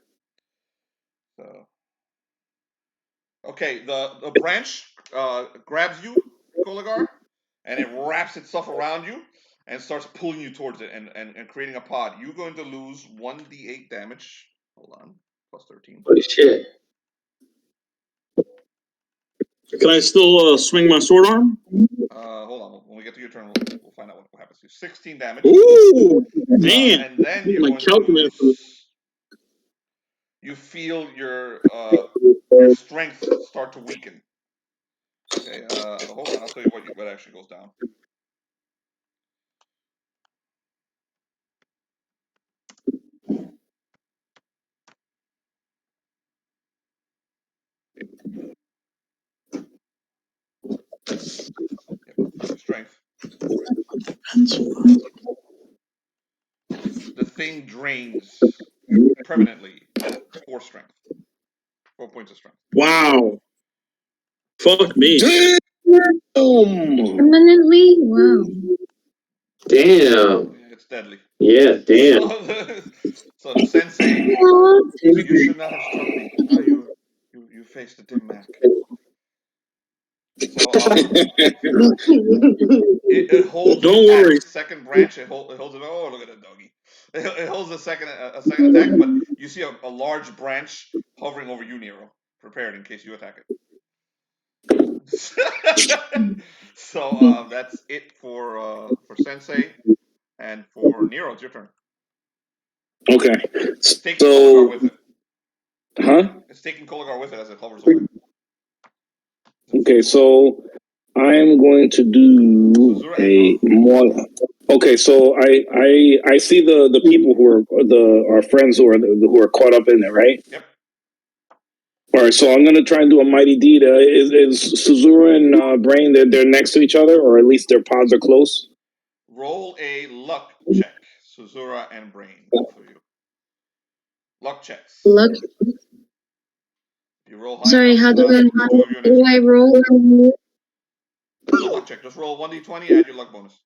A: So, okay, the branch grabs you, Koligar, and it wraps itself around you and starts pulling you towards it and creating a pod. You're going to lose 1d8 damage. Hold on, plus 13.
F: Holy shit.
C: Can I still swing my sword arm?
A: Hold on. When we get to your turn, we'll find out what happens to you. 16 damage.
C: Ooh, man!
A: And then you're going to lose. You feel your strength start to weaken. Okay. Hold on. I'll tell you what actually goes down. Strength. The thing drains permanently 4 strength. 4 points of strength.
C: Wow! Fuck me!
D: Permanently? Wow.
F: Damn.
A: It's deadly.
F: Yeah, damn.
A: So the Sensei, you should not have struck me. Now you face the dim Mac. So it holds.
C: Don't worry.
A: Second branch. It holds it. Oh, look at that doggy. It holds a second attack, but you see a large branch hovering over you, Nero, prepared in case you attack it. So that's it for Sensei, and for Nero, it's your turn.
B: Okay.
A: It's taking Koligar with it.
B: Huh?
A: It's taking Koligar with it as it hovers away.
B: Okay, so I'm going to do a more. Okay, so I see the people who are our friends who are caught up in it, right?
A: Yep.
B: All right, so I'm gonna try and do a mighty deed. Is Suzurra and Brain they're next to each other, or at least their pods are close?
A: Roll a luck check, Suzurra and Brain, both of you. Luck checks.
D: Luck.
A: You roll high
D: Sorry,
A: enough,
D: how do I roll?
A: Just a luck check. Just roll 1d20, add your luck bonus.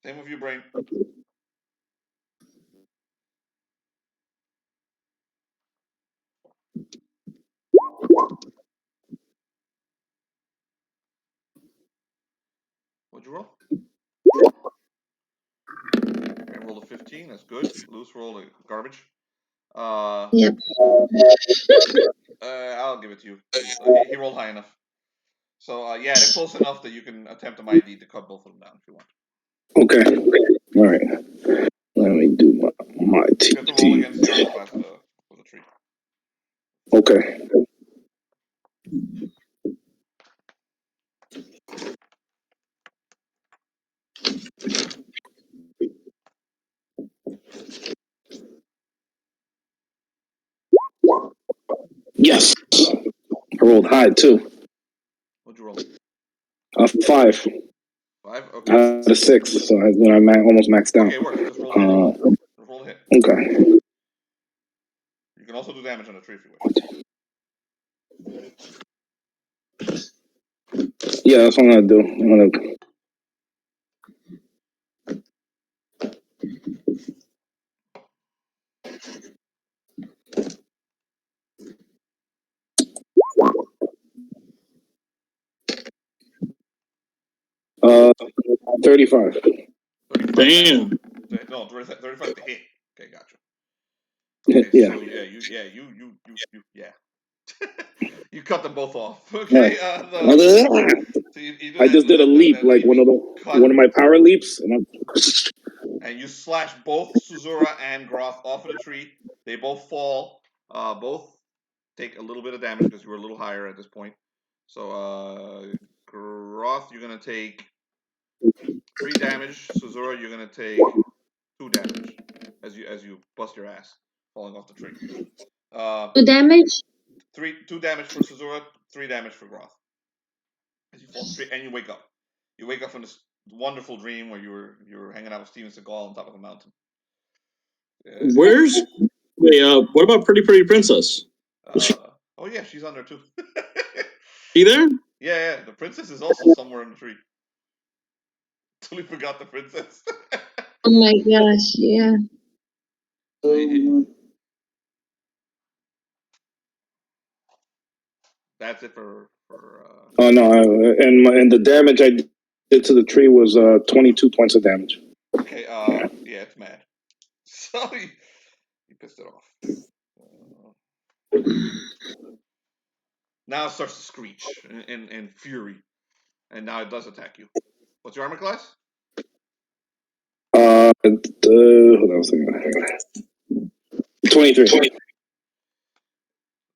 A: Same with you, Brain. What'd you roll? Okay, roll a 15. That's good. Loose roll a garbage.
D: Yep.
A: I'll give it to you. He rolled high enough. So yeah, they're close enough that you can attempt a mighty deed to cut both of them down if you want.
B: Okay. All right. Let me do my
A: You have to roll against the armor class of the tree.
B: Okay. Yes. I rolled high too.
A: What'd you roll?
B: 5.
A: 5. Okay.
B: Out of 6, so I almost maxed out.
A: Okay, it works. Just roll a hit. Roll a hit.
B: Okay.
A: You can also do damage on the tree if you wish.
B: Yeah, that's what I'm gonna do. I'm gonna. Uh, 35.
A: 35.
C: Damn.
A: No, 35 to hit. Okay, gotcha. Okay,
B: Yeah.
A: so yeah. You cut them both off. Okay. So you do
B: I just did a leap, like one of my power leaps,
A: and you slash both Suzurra and Groth off of the tree. They both fall. Both take a little bit of damage because you were a little higher at this point. So Groth, you're gonna take 3 damage. Suzurra, you're gonna take 2 damage as you bust your ass falling off the tree.
D: 2 damage?
A: 2 damage for Suzurra, 3 damage for Groth. As you fall straight, and you wake up. You wake up from this wonderful dream where you were hanging out with Steven Seagal on top of a mountain.
C: Where's? Wait, what about Pretty Princess?
A: Oh yeah, she's on there too.
C: She there?
A: Yeah, the princess is also somewhere in the tree. Totally forgot the princess.
D: Oh my gosh, yeah.
A: That's it for.
B: Oh no! And the damage I did to the tree was 22 points of damage.
A: Okay. Yeah, it's mad. So he pissed it off. Now it starts to screech in fury, and now it does attack you. What's your armor class?
B: Hold on a second. 23.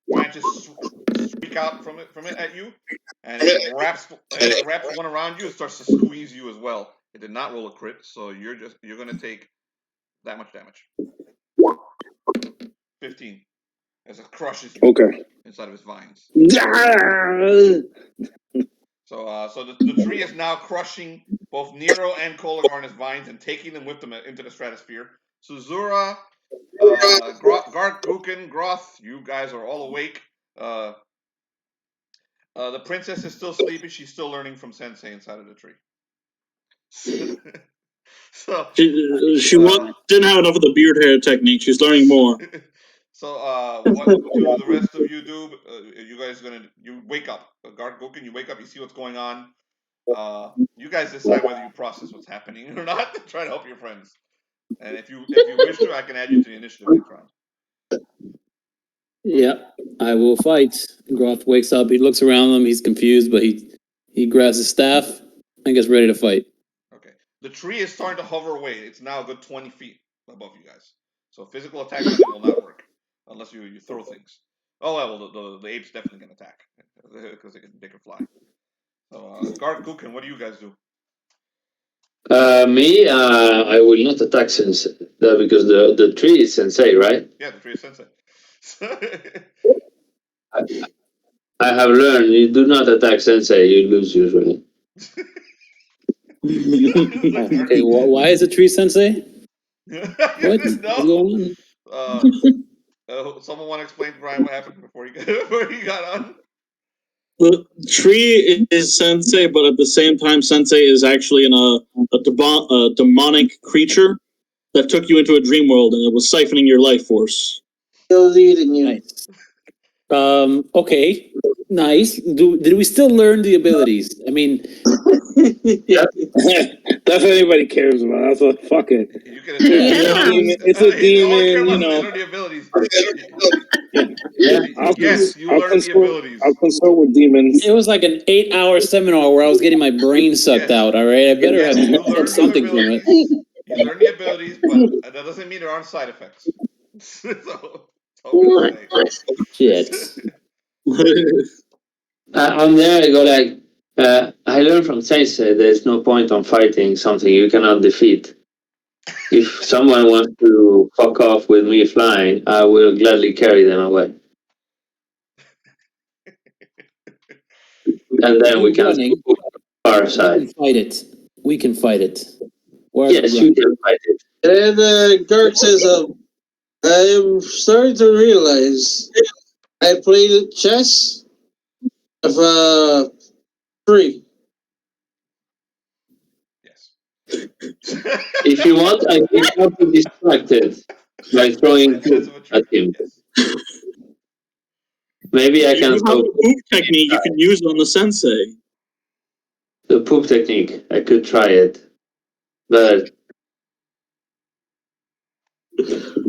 A: Branches streak out from it at you, and it wraps one around you. It starts to squeeze you as well. It did not roll a crit, so you're gonna take that much damage. 15 as it crushes you.
B: Okay.
A: Inside of its vines. So the tree is now crushing both Nero and Koligar in its vines and taking them with them into the stratosphere. Suzurra, Gark, Gouken, Groth, you guys are all awake. The princess is still sleeping. She's still learning from Sensei inside of the tree. So
C: she didn't have enough of the beard hair technique. She's learning more.
A: So what do the rest of you do? You guys you wake up. Gark, Gouken, you wake up. You see what's going on. You guys decide whether you process what's happening or not. Try to help your friends. And if you wish to, I can add you to the initiative next round.
G: Yeah, I will fight. Groth wakes up. He looks around him. He's confused, but he grabs his staff and gets ready to fight.
A: Okay. The tree is starting to hover away. It's now a good 20 feet above you guys. So physical attacks on it will not work unless you throw things. Oh well, the apes definitely can attack because they can fly. So Gark, Gouken, what do you guys do?
F: Me, I will not attack Sensei because the tree is Sensei, right?
A: Yeah, the tree is Sensei.
F: I have learned you do not attack Sensei, you lose usually.
G: Okay, why is it tree Sensei? What? What's going on?
A: Someone want to explain to Brian what happened before he got on?
C: The tree is Sensei, but at the same time, Sensei is actually a demonic creature that took you into a dream world, and it was siphoning your life force.
E: Still leading you.
G: Nice. Okay. Nice. Did we still learn the abilities? I mean,
B: That's what anybody cares about. That's what fuck it.
A: You can attack.
B: It's a demon,
A: you know. The abilities.
B: Yes,
A: you learn the abilities.
B: I'll consult with demons.
G: it was like an 8-hour seminar where I was getting my brain sucked out. All right, I better have learned something from it.
A: You learn the abilities, but that doesn't mean there aren't side effects. So,
G: Shit.
F: On there, I go like, I learned from Sensei there's no point on fighting something you cannot defeat. If someone wants to fuck off with me flying, I will gladly carry them away. And then we can far side.
G: Fight it. We can fight it.
F: Yes, you can fight it.
E: And Gark says, I'm starting to realize I played chess of three.
A: Yes.
F: If you want, I can help you distracted by throwing food at him.
A: Yes.
F: Maybe I can
C: have a poop technique you can use on the Sensei.
F: The poop technique. I could try it, but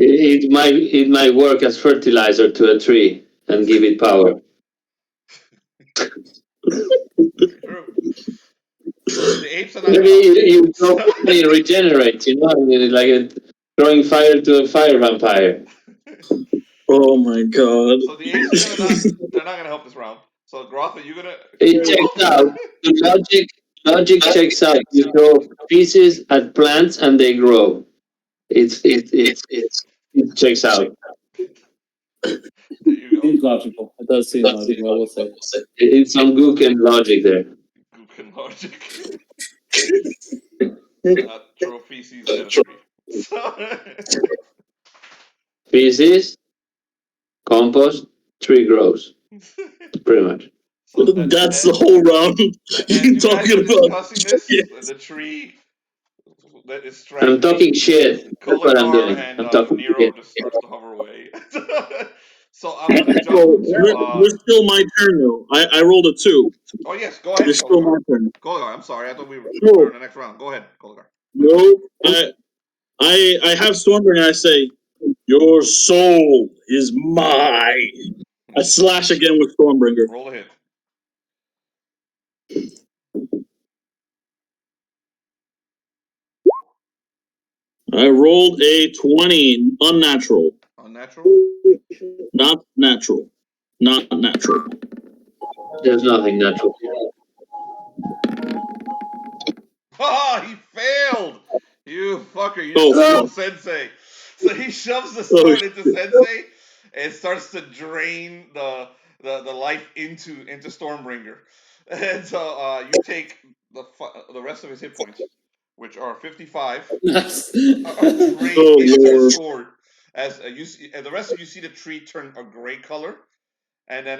F: it might work as fertilizer to a tree and give it power.
A: True. The apes are not
F: Maybe you probably regenerate. You know, I mean, like throwing fire to a fire vampire.
C: Oh my god!
A: So the apes they're not gonna help this round. So Groth, are you gonna?
F: It checks out. The logic checks out. You throw pieces at plants and they grow. It checks out.
G: Seems logical. It does seem logical. I will say.
F: It's some Gouken logic there.
A: Gouken logic. Throw feces at a tree.
F: Feces, compost, tree grows. Pretty much.
C: So that's the whole round. You're talking about
A: this, the tree that is
F: I'm talking shit. That's what I'm doing.
A: and
F: I'm talking
A: Nero
F: shit.
A: just starts to hover away. So I'm gonna jump to.
C: It's still my turn though. I rolled a 2.
A: Oh yes, go ahead.
C: It's still my turn.
A: Koligar, I'm sorry. I thought we were in the next round. Go ahead, Koligar.
C: No, I have Stormbringer and I say, your soul is mine. I slash again with Stormbringer.
A: Roll a hit.
C: I rolled a 20, unnatural.
A: Unnatural?
C: Not natural. Not natural.
F: There's nothing natural.
A: Ah, he failed! You fucker, you killed Sensei. So he shoves the sword into Sensei and starts to drain the life into Stormbringer. And so you take the rest of his hit points, which are 55, drained into your sword. As you see, and the rest of you see the tree turn a gray color, and then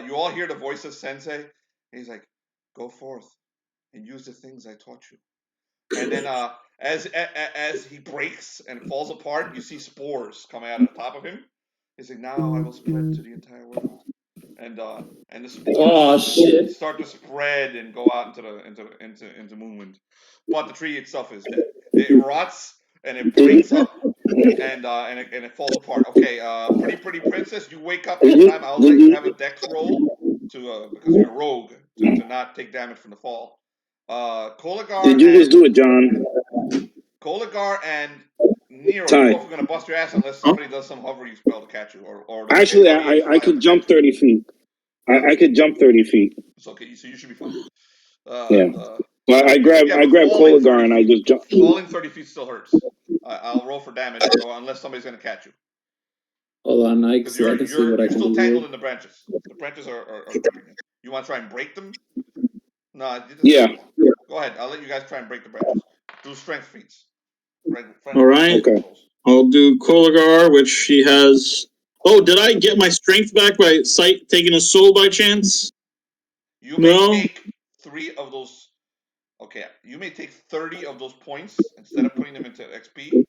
A: you all hear the voice of Sensei. And he's like, "Go forth and use the things I taught you." And then as he breaks and falls apart, you see spores coming out of the top of him. He's like, "Now I will spread to the entire world." and the spores
G: Oh shit!
A: start to spread and go out into Moonwind. But the tree itself is dead. It rots and it breaks up and it falls apart. Okay, pretty princess, you wake up in time. I'll let you have a dex roll to because you're a rogue to not take damage from the fall. Koligar.
B: Did you just do it, John?
A: Koligar and Nero,
B: Ty.
A: you both are gonna bust your ass unless somebody does some hovering spell to catch you, or
B: Actually, I could jump 30 feet. I could jump 30 feet.
A: It's okay, so you should be fine.
B: Yeah. Well, I grab Koligar and I just jump.
A: Falling 30 feet still hurts. I'll roll for damage unless somebody's gonna catch you.
G: Hold on, I
A: Because
G: can see what I
A: you're
G: can
A: still
G: do.
A: tangled in the branches. The branches are you want to try and break them? No.
B: Yeah.
A: Go ahead. I'll let you guys try and break the branches. Do strength feats.
C: All right.
B: Okay.
C: I'll do Koligar, which he has. Oh, did I get my strength back by taking a soul by chance?
A: You may take 3 of those. Okay, you may take 30 of those points instead of putting them into XP,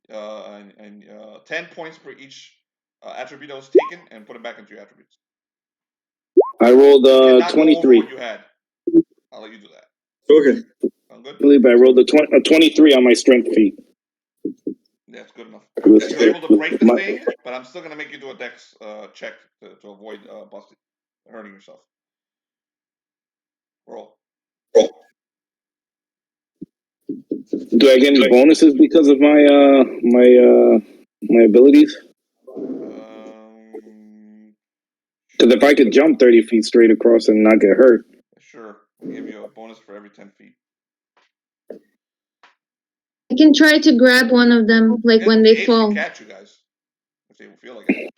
A: and 10 points per each attribute that was taken, and put them back into your attributes.
B: I rolled 23.
A: What you had. I'll let you do that.
C: Okay.
A: Sound good?
B: I believe I rolled a 23 on my strength feat.
A: That's good enough. You're able to break the thing, but I'm still going to make you do a dex check to avoid hurting yourself. Roll.
B: Do I get any bonuses because of my my abilities? Because if I could jump 30 feet straight across and not get hurt.
A: Sure. I'll give you a bonus for every 10 feet.
D: I can try to grab one of them, like when they fall.
A: Can catch you guys if they feel like it.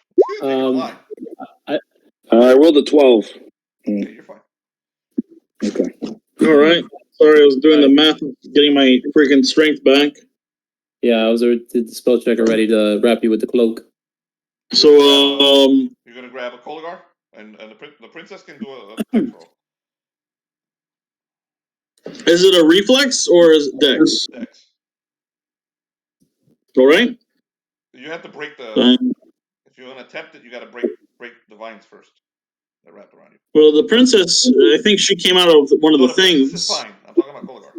B: I rolled a 12.
A: Okay, you're fine.
B: Okay.
C: All right. Sorry, I was doing the math, getting my freaking strength back.
G: Yeah, I was did the spell checker ready to wrap you with the cloak.
C: So
A: you're gonna grab a Koligar, and the princess can do a dex roll.
C: Is it a reflex or is it dex?
A: Dex.
C: All right.
A: You have to break the. If you're gonna attempt it, you got to break the vines first that wrap around you.
C: Well, the princess, I think she came out of one of the things.
A: This is fine. I'm talking about Koligar.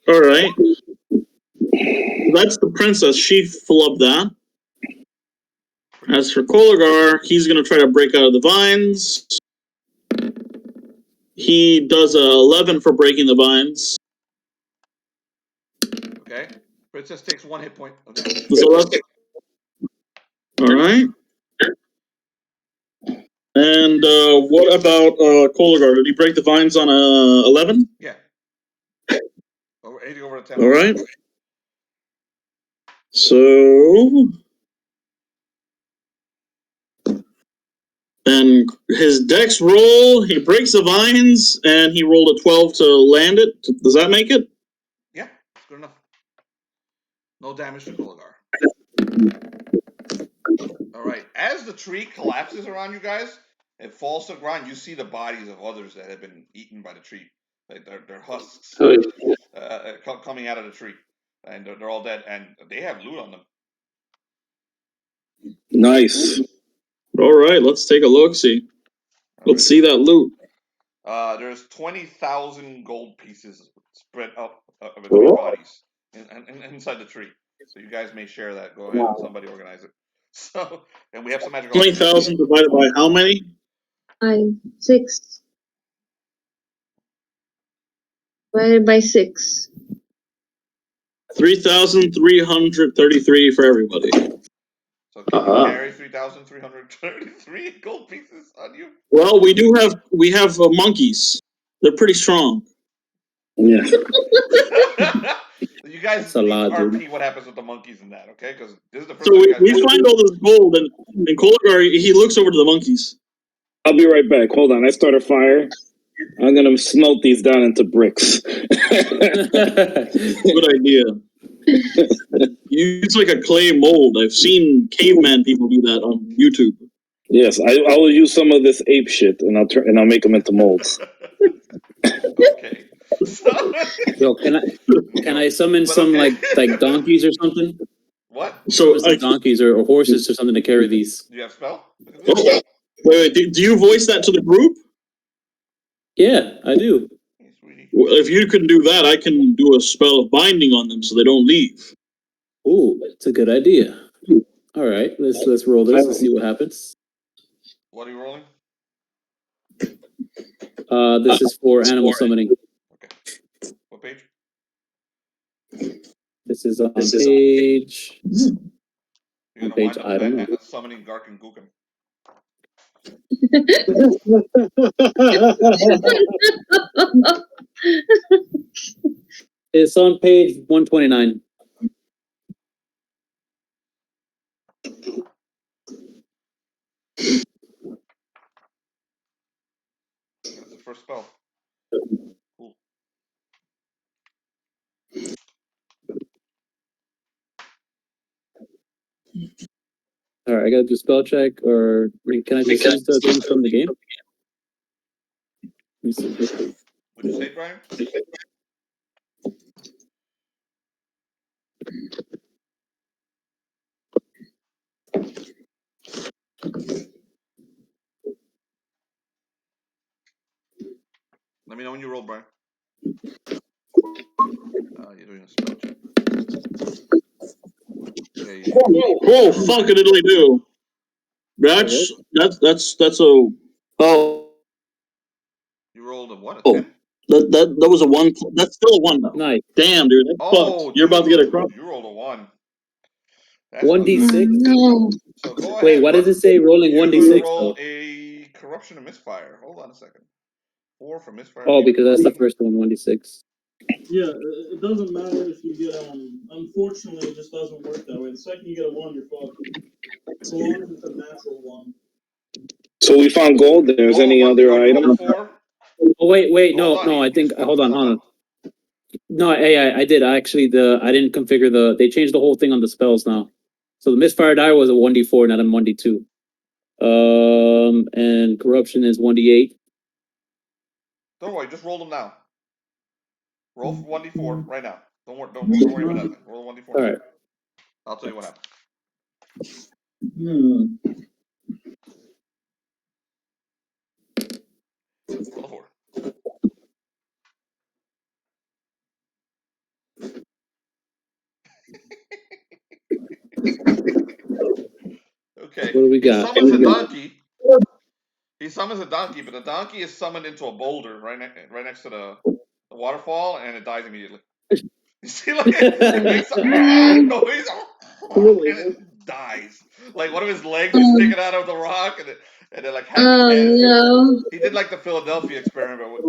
C: All right. That's the princess. She flubbed that. As for Koligar, he's going to try to break out of the vines. He does a 11 for breaking the vines.
A: Okay. Princess takes 1 hit point. Okay.
C: All right. And what about Koligar? Did he break the vines on a 11?
A: Yeah. Anything over 10.
C: All right. So, and his dex roll, he breaks the vines, and he rolled a 12 to land it. Does that make it?
A: Yeah, it's good enough. No damage to Koligar. All right. As the tree collapses around you guys, it falls to the ground. You see the bodies of others that have been eaten by the tree. Like their husks coming out of the tree, and they're all dead, and they have loot on them.
B: Nice.
C: All right, let's take a look. Let's see that loot.
A: There's 20,000 gold pieces spread up between bodies inside the tree. So you guys may share that. Go ahead, somebody organize it. So, and we have some magical.
C: 20,000 divided by how many?
D: 5, 6. Divided by 6.
C: 3,333 for everybody.
A: So can you carry 3,333 gold pieces on you?
C: Well, we have monkeys. They're pretty strong.
B: Yeah.
A: You guys
G: That's a lot,
A: RP
G: dude.
A: what happens with the monkeys in that, okay? Because this is the first
C: So we find all this gold, and Koligar, he looks over to the monkeys.
B: I'll be right back. Hold on. I start a fire. I'm going to smelt these down into bricks.
C: Good idea. Use like a clay mold. I've seen caveman people do that on YouTube.
B: Yes, I will use some of this ape shit, and I'll make them into molds.
A: Okay.
G: Yo, can I summon some like donkeys or something?
A: What?
C: So
G: donkeys or horses or something to carry these.
A: Do you have spell?
C: Oh, wait. Do you voice that to the group?
G: Yeah, I do.
C: Well, if you can do that, I can do a spell of binding on them so they don't leave.
G: Ooh, that's a good idea. All right, let's roll this and see what happens.
A: What are you rolling?
G: This is for animal summoning.
A: Okay. What page?
G: This is on page.
A: You're gonna
G: page,
A: wind up
G: I don't know.
A: summoning Gark and Gouken.
G: It's on page 129.
A: That's the first spell. Cool.
G: All right, I gotta do spell check, or can I just use the things from the game? Let me see.
A: What'd you say, Brian? Let me know when you roll, Brian. You're doing a spell check. Okay.
C: Oh, fuck it, diddly do. That's a. Oh.
A: You rolled a what? A 10?
C: That was a 1. That's still a 1 though.
G: Nice.
C: Damn, dude. That's fucked. You're about to get a crop.
A: You rolled a 1.
G: 1d6.
D: No.
A: So go ahead.
G: Wait, why does it say rolling 1d6?
A: Roll a corruption and misfire. Hold on a second. 4 for misfire.
G: Oh, because that's the first one, 1d6.
C: Yeah, it doesn't matter if you get unfortunately, it just doesn't work that way. The second you get a 1, you're fucked. So long as it's a natural 1.
B: So we found gold. There's any other item?
G: Oh wait, no. I think hold on. No, I did. I didn't configure they changed the whole thing on the spells now. So the misfire die was a 1d4, not a 1d2. And corruption is 1d8.
A: Don't worry, just roll them now. Roll 1d4 right now. Don't worry about that. Roll 1d4.
G: All right.
A: I'll tell you what happens. Roll 4. Okay.
G: What do we got?
A: He summons a donkey. He summons a donkey, but the donkey is summoned into a boulder right next to the waterfall, and it dies immediately. You see, like it makes a noise, and it dies. Like one of his legs is sticking out of the rock, and then like half his head.
D: No.
A: He did like the Philadelphia experiment, with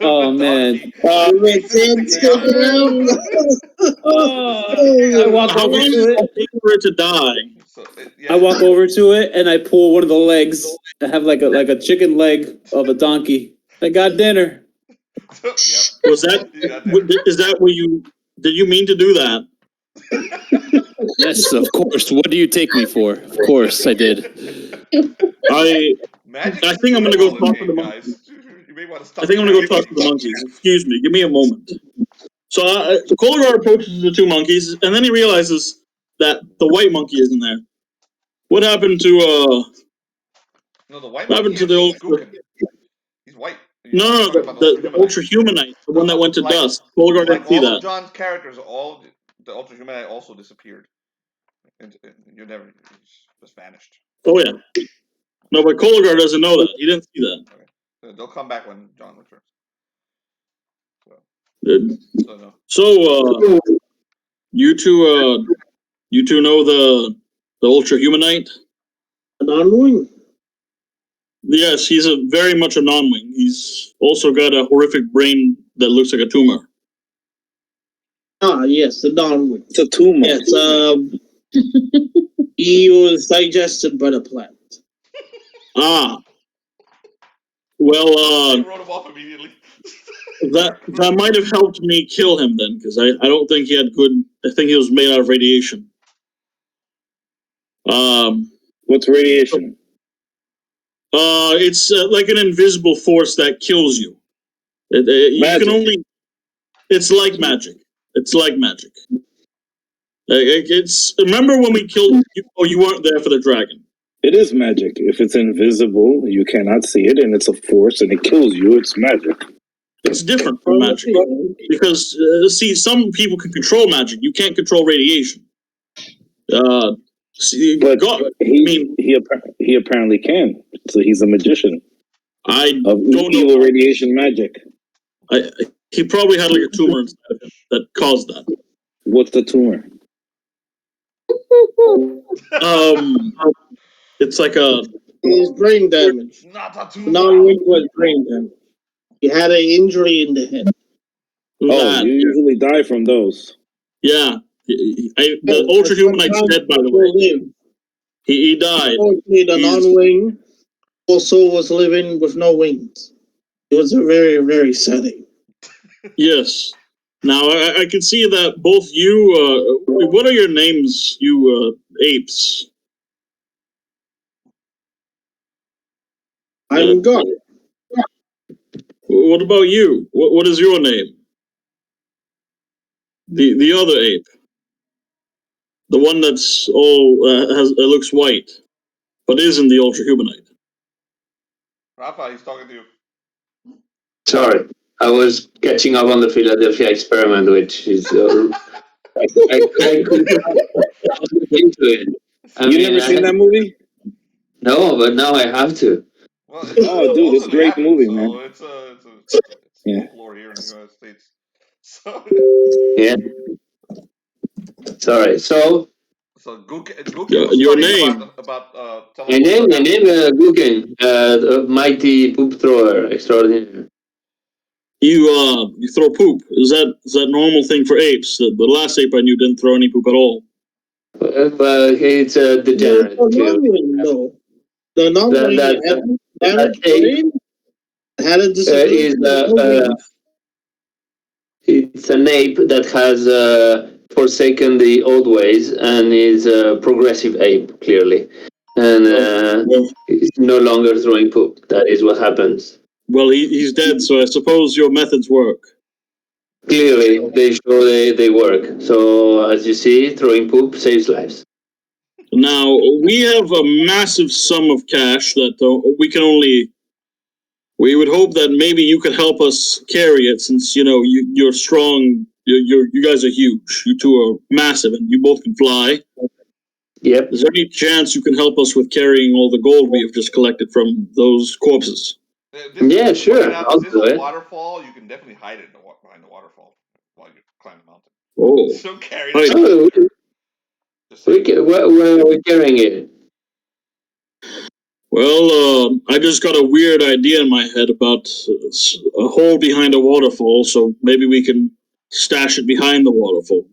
G: oh man!
A: I
G: walk over to it.
C: For it to die.
A: So
G: I walk over to it and I pull one of the legs. I have like a chicken leg of a donkey. I got dinner.
A: Yep.
C: Was that? Is that what you? Did you mean to do that?
G: Yes, of course. What do you take me for? Of course, I did.
C: I think I'm gonna go talk to the monkeys.
A: You may want to stop.
C: I think I'm gonna go talk to the monkeys. Excuse me, give me a moment. So Koligar approaches the 2 monkeys, and then he realizes that the white monkey isn't there. What happened to
A: No, the white
C: what happened
A: monkey
C: to the old?
A: Gouken. He's white.
C: No, the ultra humanite, the one that went to dust. Koligar didn't see
A: all
C: that.
A: of John's characters, all the ultra humanite also disappeared. And you never just vanished.
C: Oh yeah. No, but Koligar doesn't know that. He didn't see that.
A: Okay. They'll come back when John returns. So
C: you two know the ultra humanite?
E: A non-wing?
C: Yes, he's very much a non-wing. He's also got a horrific brain that looks like a tumor.
E: Ah, yes, the non-wing.
B: It's a tumor.
E: Yes, he was digested by the plant.
C: Ah. Well,
A: they wrote him off immediately.
C: that might have helped me kill him then, because I don't think he had good. I think he was made out of radiation.
B: What's radiation?
C: It's like an invisible force that kills you. You can only. It's like magic. It's like magic. It's remember when we killed you? Oh, you weren't there for the dragon.
B: It is magic. If it's invisible, you cannot see it, and it's a force, and it kills you. It's magic.
C: It's different from magic because see, some people can control magic. You can't control radiation.
B: But he apparently can. So he's a magician.
C: I
B: of
C: don't
B: evil
C: know.
B: radiation magic.
C: He probably had like a tumor inside of him that caused that.
B: What's the tumor?
C: It's like a.
E: His brain damage.
A: Not a tumor.
E: Non-wink was brain damage. He had an injury in the head.
B: Oh, you usually die from those.
C: Yeah. The Ultra Humanite's dead, by the way. He died.
E: Unfortunately, the non-wing also was living with no wings. It was a very, very sad day.
C: Yes. Now, I can see that both you, what are your names, you apes?
E: I'm Gark.
C: What about you? What is your name? The other ape. The one that's looks white, but isn't the Ultra Humanite.
A: Rafa, he's talking to you.
F: Sorry, I was catching up on the Philadelphia Experiment, which is I couldn't look into it.
B: You never seen that movie?
F: No, but now I have to.
A: Well,
B: dude, it's a great movie, man.
A: It's
B: yeah.
A: folklore here in the United States. So
F: yeah. Sorry. So
A: Gouken
C: your name
A: about
F: my name Gouken, mighty poop thrower extraordinary.
C: You throw poop. Is that normal thing for apes? The last ape I knew didn't throw any poop at all.
F: Well, it's a degenerate.
E: No. The non-wing had a disability.
F: It's an ape that has forsaken the old ways and is a progressive ape, clearly. And he's no longer throwing poop. That is what happens.
C: Well, he's dead, so I suppose your methods work.
F: Clearly, they show they work. So, as you see, throwing poop saves lives.
C: Now, we have a massive sum of cash that we would hope that maybe you could help us carry it, since, you're strong, you guys are huge. You two are massive, and you both can fly.
F: Yep.
C: Is there any chance you can help us with carrying all the gold we have just collected from those corpses?
F: Yeah, sure. I'll do it.
A: Waterfall, you can definitely hide it behind the waterfall while you climb the mountain.
C: Oh.
A: So carry
F: it. Where are we carrying it?
C: Well, I just got a weird idea in my head about a hole behind a waterfall, so maybe we can stash it behind the waterfall.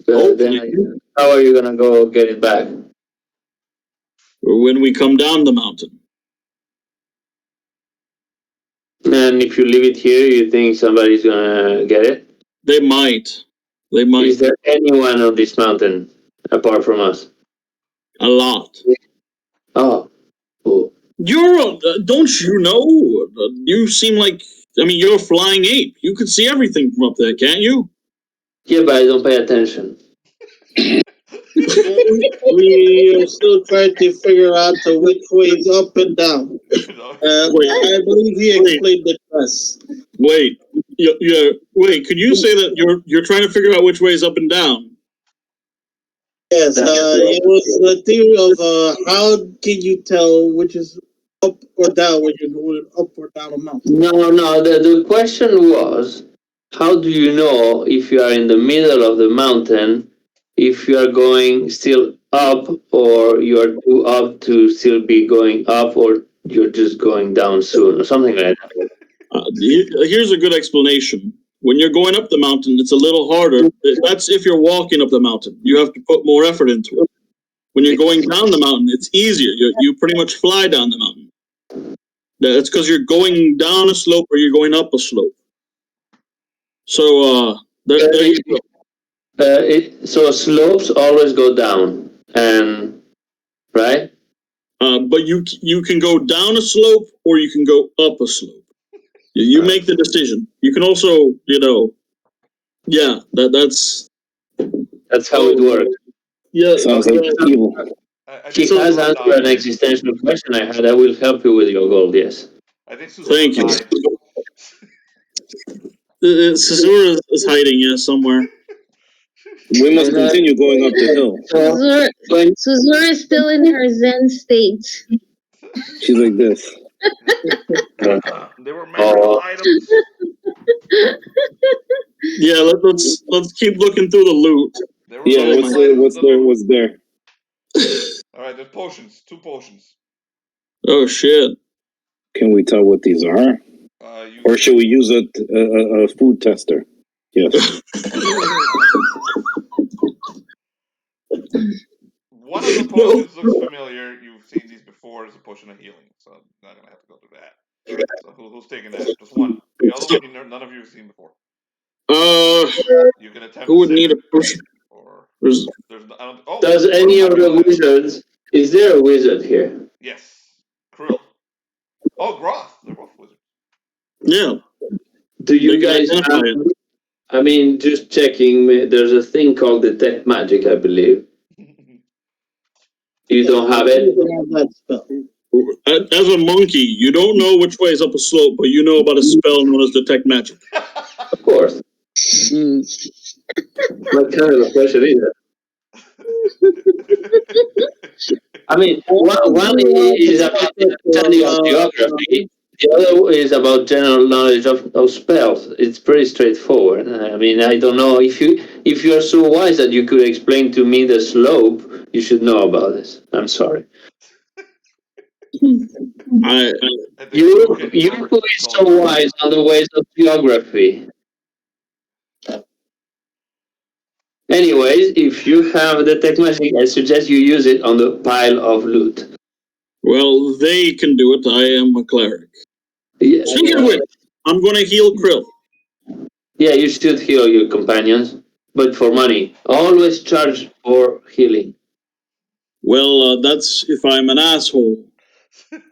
F: Then how are you going to go get it back?
C: When we come down the mountain.
F: And if you leave it here, you think somebody's going to get it?
C: They might.
F: Is there anyone on this mountain apart from us?
C: A lot.
F: Oh. Cool.
C: Don't you know? You seem like, you're a flying ape. You can see everything from up there, can't you?
F: Yeah, but I don't pay attention.
E: We are still trying to figure out which way is up and down. I believe he explained it to us.
C: Wait, wait. Could you say that you're trying to figure out which way is up and down?
E: Yes, it was the theory of how can you tell which is up or down when you're going up or down a mountain?
F: No. The question was, how do you know if you are in the middle of the mountain, if you are going still up, or you are too up to still be going up, or you're just going down soon, or something like that?
C: Here's a good explanation. When you're going up the mountain, it's a little harder. That's if you're walking up the mountain. You have to put more effort into it. When you're going down the mountain, it's easier. You pretty much fly down the mountain. That's because you're going down a slope or you're going up a slope. So, there you go.
F: So slopes always go down, and right?
C: But you can go down a slope or you can go up a slope. You make the decision. You can also, that's.
F: That's how it works.
C: Yeah,
B: Sounds like evil.
F: He
A: think
F: has
A: Suzurra
F: answered
A: died.
F: an existential question I had. I will help you with your gold, yes.
A: I think Suzurra
C: Thank you.
A: died.
C: Suzurra is hiding, yeah, somewhere.
B: We must continue going up the hill.
D: Suzurra is still in her Zen state.
B: She's like this.
A: There were magical items.
C: Yeah, let's keep looking through the loot.
A: There were
B: Yeah,
A: magical items in the loot.
B: what's there?
A: All right, there's potions. 2 potions.
C: Oh shit!
B: Can we tell what these are? Or should we use a food tester? Yes.
A: One of the potions looks familiar. You've seen these before. It's a potion of healing, so I'm not gonna have to go through that. So who's taking that? Just one. The other one, none of you have seen before.
C: You
A: can attempt.
C: Who would need a potion?
A: Or
F: does any of the wizards? Is there a wizard here?
A: Yes, Krill. Oh, Groth. They're both wizards.
C: Yeah.
F: Do you guys have? I mean, just checking. There's a thing called detect magic, I believe. You don't have it.
C: As a monkey, you don't know which way is up a slope, but you know about a spell known as detect magic.
F: Of course. What kind of a question is that? I mean, one is about understanding of geography. The other is about general knowledge of spells. It's pretty straightforward. I mean, I don't know if you are so wise that you could explain to me the slope. You should know about this. I'm sorry. You who is so wise on the ways of geography. Anyways, if you have detect magic, I suggest you use it on the pile of loot.
C: Well, they can do it. I am a cleric.
F: Yeah,
C: Speaking of which, I'm going to heal Krill.
F: Yeah, you should heal your companions, but for money. Always charge for healing.
C: Well, that's if I'm an asshole.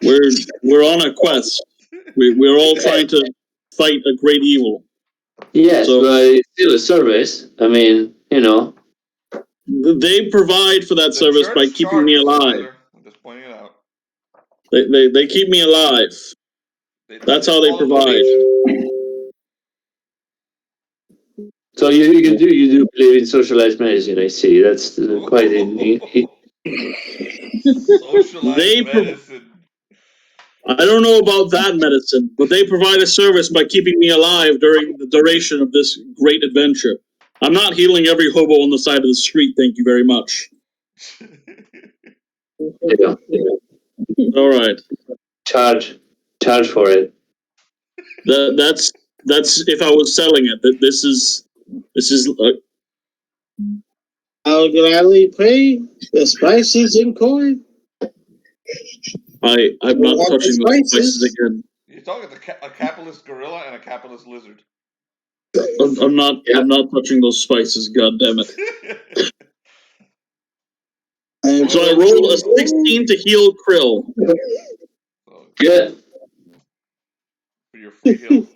C: We're on a quest. We're all trying to fight a great evil.
F: Yes, but it's still a service. I mean, you know.
C: They provide for that service by keeping me alive.
A: I'm just pointing it out.
C: They keep me alive. That's how they provide.
F: So you do believe in socialized medicine? I see. That's quite
A: Socialized medicine.
C: I don't know about that medicine, but they provide a service by keeping me alive during the duration of this great adventure. I'm not healing every hobo on the side of the street, thank you very much.
F: Yeah.
C: All right.
F: Charge for it.
C: That's if I was selling it. This is.
E: I'll gladly pay the spices in coin.
C: I'm not touching those spices again.
A: You're talking to a capitalist gorilla and a capitalist lizard.
C: I'm not touching those spices. God damn it! So I rolled a 16 to heal Krill.
F: Good.
A: For your free heal.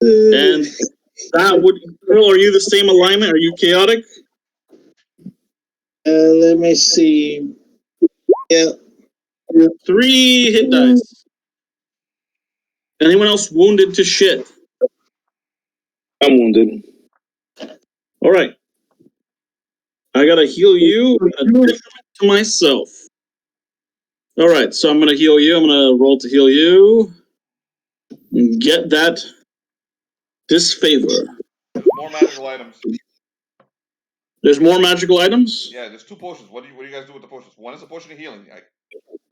C: And that would Krill. Are you the same alignment? Are you chaotic?
E: Let me see. Yeah.
C: 3 hit dice. Anyone else wounded to shit?
B: I'm wounded.
C: All right. I gotta heal you additionally to myself. All right, so I'm gonna heal you. I'm gonna roll to heal you. Get that disfavor.
A: There's more magical items.
C: There's more magical items?
A: Yeah, there's 2 potions. What do you guys do with the potions? One is a potion of healing.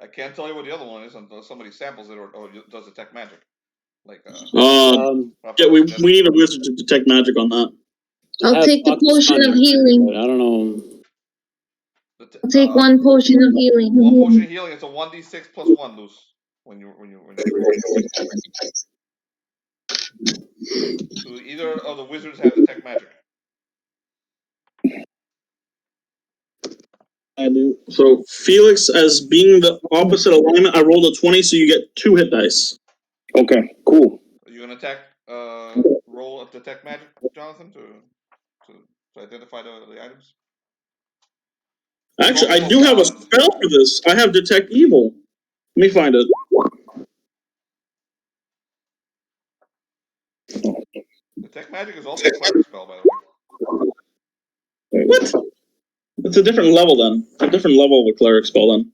A: I can't tell you what the other one is until somebody samples it or does detect magic. Like
C: yeah, we need a wizard to detect magic on that.
D: I'll take the potion of healing.
G: I don't know.
D: I'll take 1 potion of healing.
A: 1 potion of healing. It's a 1d6 plus 1 loose when you. So either of the wizards have detect magic.
E: I do.
C: So Felix, as being the opposite alignment, I rolled a 20, so you get 2 hit dice.
B: Okay, cool.
A: Are you gonna attack? Roll a detect magic, Jonathan? to identify the items?
C: Actually, I do have a spell for this. I have Detect Evil. Let me find it.
A: Detect Magic is also a cleric spell, by the way.
C: What? It's a different level then. A different level of a cleric spell then.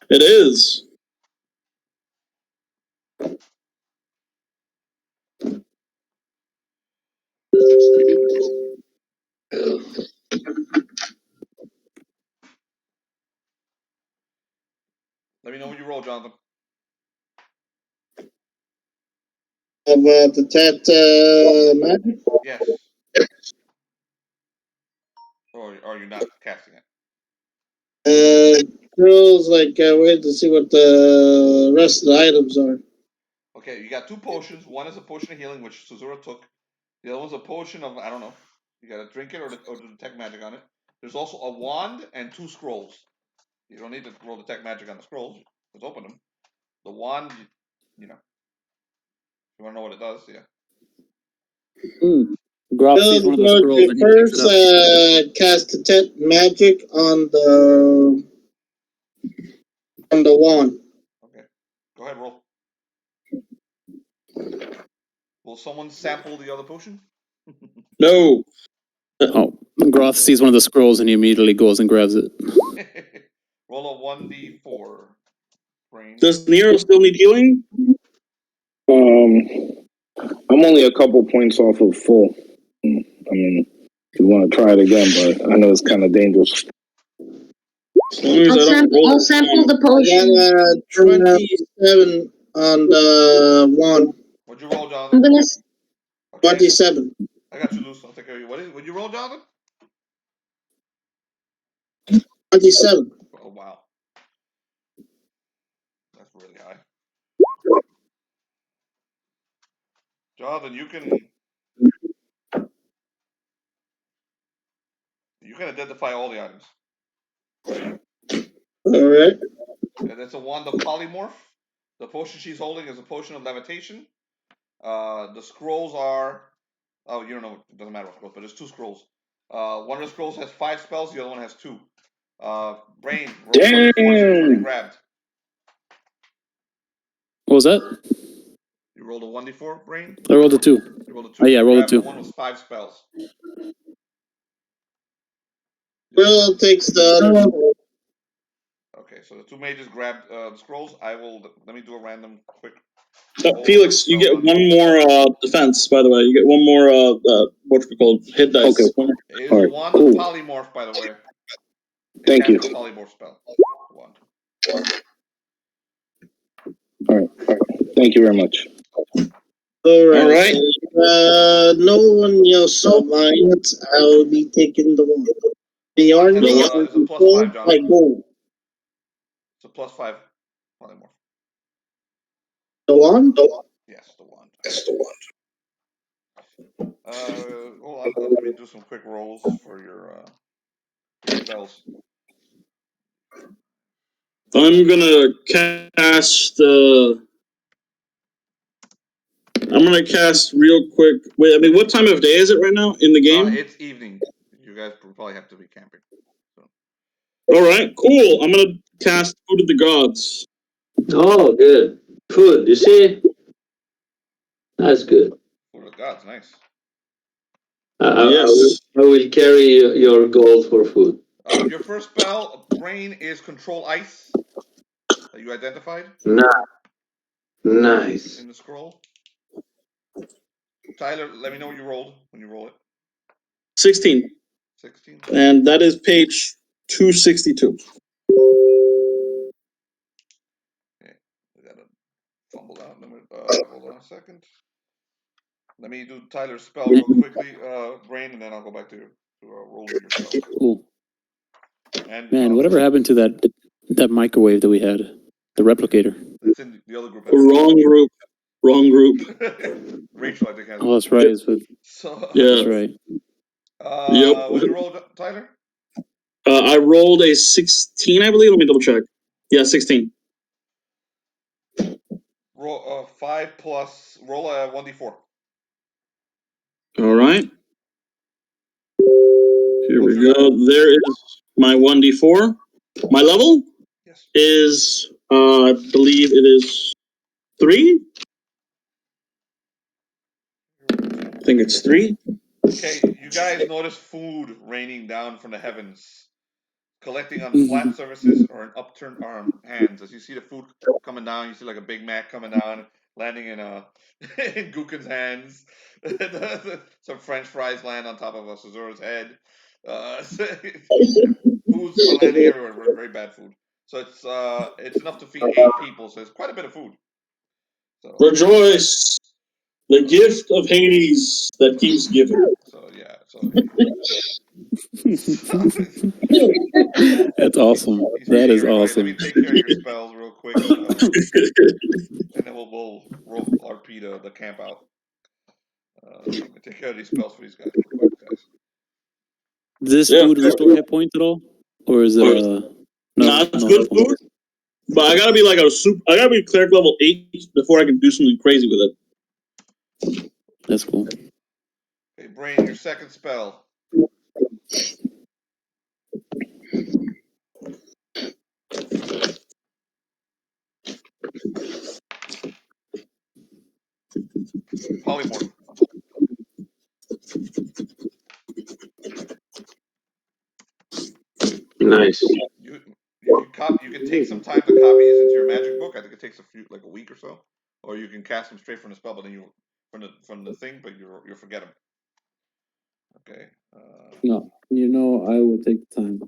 C: It is.
A: Let me know when you roll, Jonathan.
E: About the magic?
A: Yes. Or are you not casting it?
E: Girls wait to see what the rest of the items are.
A: Okay, you got 2 potions. One is a potion of healing, which Suzurra took. The other one's a potion of, I don't know. You gotta drink it or detect magic on it. There's also a wand and 2 scrolls. You don't need to roll detect magic on the scrolls. Just open them. The wand, you know. You wanna know what it does? Yeah.
G: Groth sees one of the scrolls and he picks it up.
E: First, cast detect magic on the wand.
A: Okay. Go ahead, roll. Will someone sample the other potion?
C: No.
G: Oh, Groth sees one of the scrolls and he immediately goes and grabs it.
A: Roll a 1d4. Brain.
C: Does Nero still need healing?
B: I'm only a couple points off of full. I mean, if you want to try it again, but I know it's kind of dangerous.
D: I'll sample the potion.
E: 27 on the wand.
A: What'd you roll,
D: I'm
A: Jonathan?
D: gonna.
A: Okay.
E: 27.
A: I got you loose. I'll take care of you. What'd you roll, Jonathan?
E: 27.
A: Oh, wow. That's really high. Jonathan, you can identify all the items.
E: Alright.
A: And it's a wand of polymorph. The potion she's holding is a potion of levitation. The scrolls are... Oh, you don't know. It doesn't matter what scrolls, but there's 2 scrolls. One of the scrolls has 5 spells. The other one has 2. Brain, roll 1d4 to see which one you grabbed.
G: What was that?
A: You rolled a 1d4, Brain?
G: I rolled a 2.
A: You rolled a 2.
G: Oh, yeah, I rolled a 2.
A: The one was 5 spells.
E: Will takes the other.
A: Okay, so the 2 mages grabbed the scrolls. Let me do a random quick.
C: Felix, you get one more defense, by the way. You get one more, what's it called? Hit dice.
B: Okay.
A: It is a wand of polymorph, by the way.
B: Thank you.
A: The polymorph spell. Wand.
B: All right. Thank you very much.
E: Alright. No one else so mind. I'll be taking the wand. The army
A: is a +5, John.
E: by gold.
A: It's a +5 polymorph.
E: The wand?
A: Yes, the wand. Hold on. Let me do some quick rolls for your spells.
C: I'm gonna cast I'm gonna cast real quick. Wait, I mean, what time of day is it right now in the game?
A: It's evening. You guys probably have to be camping. So.
C: Alright, cool. I'm gonna cast Food of the Gods.
F: Oh, good. Food, you see? That's good.
A: Food of the Gods, nice.
C: Yes.
F: I will carry your gold for food.
A: Your first spell, Brain, is Control Ice. That you identified?
F: Nice.
A: In the scroll. Tyler, let me know what you rolled when you roll it.
C: 16.
A: 16.
C: And that is page 262.
A: Okay. I gotta fumble out. Hold on a second. Let me do Tyler's spell real quickly, Brain, and then I'll go back to rolling your spell.
G: Cool.
A: And,
G: Man, whatever happened to that microwave that we had? The replicator.
A: It's in the other group.
C: Wrong group.
A: Rachel, I think, has it.
G: Oh, that's right.
A: So,
C: yeah.
G: That's right.
A: What did you roll, Tyler?
C: I rolled a 16, I believe. Let me double check. Yeah, 16.
A: Roll 5 plus. Roll a 1d4.
C: All right. Here we go. There is my 1d4. My level
A: Yes.
C: is, I believe it is 3. I think it's 3.
A: Okay, you guys notice food raining down from the heavens, collecting on flat surfaces or in upturned hands. As you see the food coming down, you see like a Big Mac coming down, landing in in Gouken's hands. Some French fries land on top of a Suzurra's head. Foods are landing everywhere. Very bad food. So it's enough to feed 8 people. So it's quite a bit of food. So,
C: Rejoice! The gift of Hades that keeps giving.
A: So yeah. So
G: That's awesome. That is awesome.
A: Let me take care of your spells real quick, and then we'll roll RP the camp out. Let me take care of these spells for these guys real quick, guys.
G: Does this food restore hit points at all, or is it
C: no, it's good food. But I gotta be like I gotta be cleric level 8 before I can do something crazy with it.
G: That's cool.
A: Okay, Brain, your second spell. Polymorph.
F: Nice.
A: You can take some time to copy these into your magic book. I think it takes a week or so, or you can cast them straight from the spell, but then you from the thing, but you'll forget them. Okay.
G: No, I will take the time.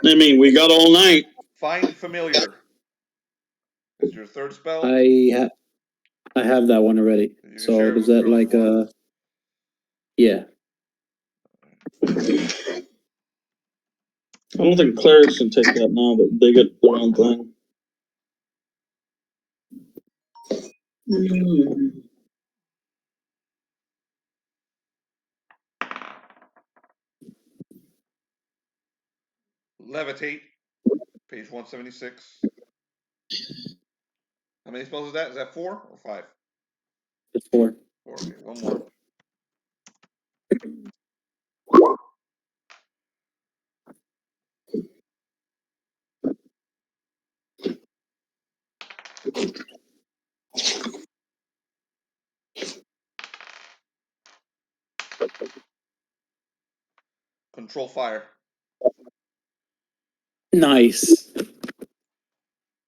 C: I mean, we got all night.
A: Find familiar. Is your third spell?
G: I have that one already. So does that like yeah.
C: I don't think clerics can take that now, but they get their own thing.
A: Levitate, page 176. How many spells is that? Is that 4 or 5?
G: It's 4.
A: 4. Okay, one more. Control fire.
G: Nice.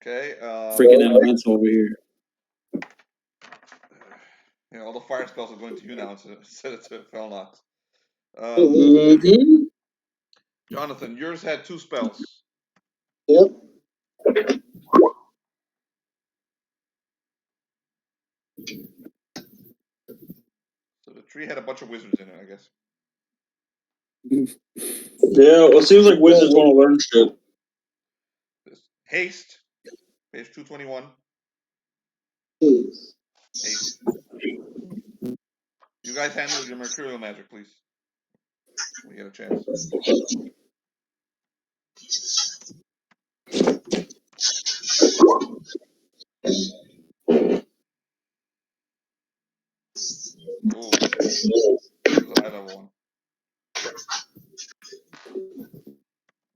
A: Okay.
G: Freaking elemental over here.
A: Yeah, all the fire spells are going to you now instead of to Felnox. Jonathan, yours had 2 spells.
E: Yep.
A: So the tree had a bunch of wizards in it, I guess.
C: Yeah, well, it seems like wizards want to learn shit.
A: Haste, page 221. Haste. You guys handle your mercurial magic, please. We get a chance. Ooh. This is a high level one.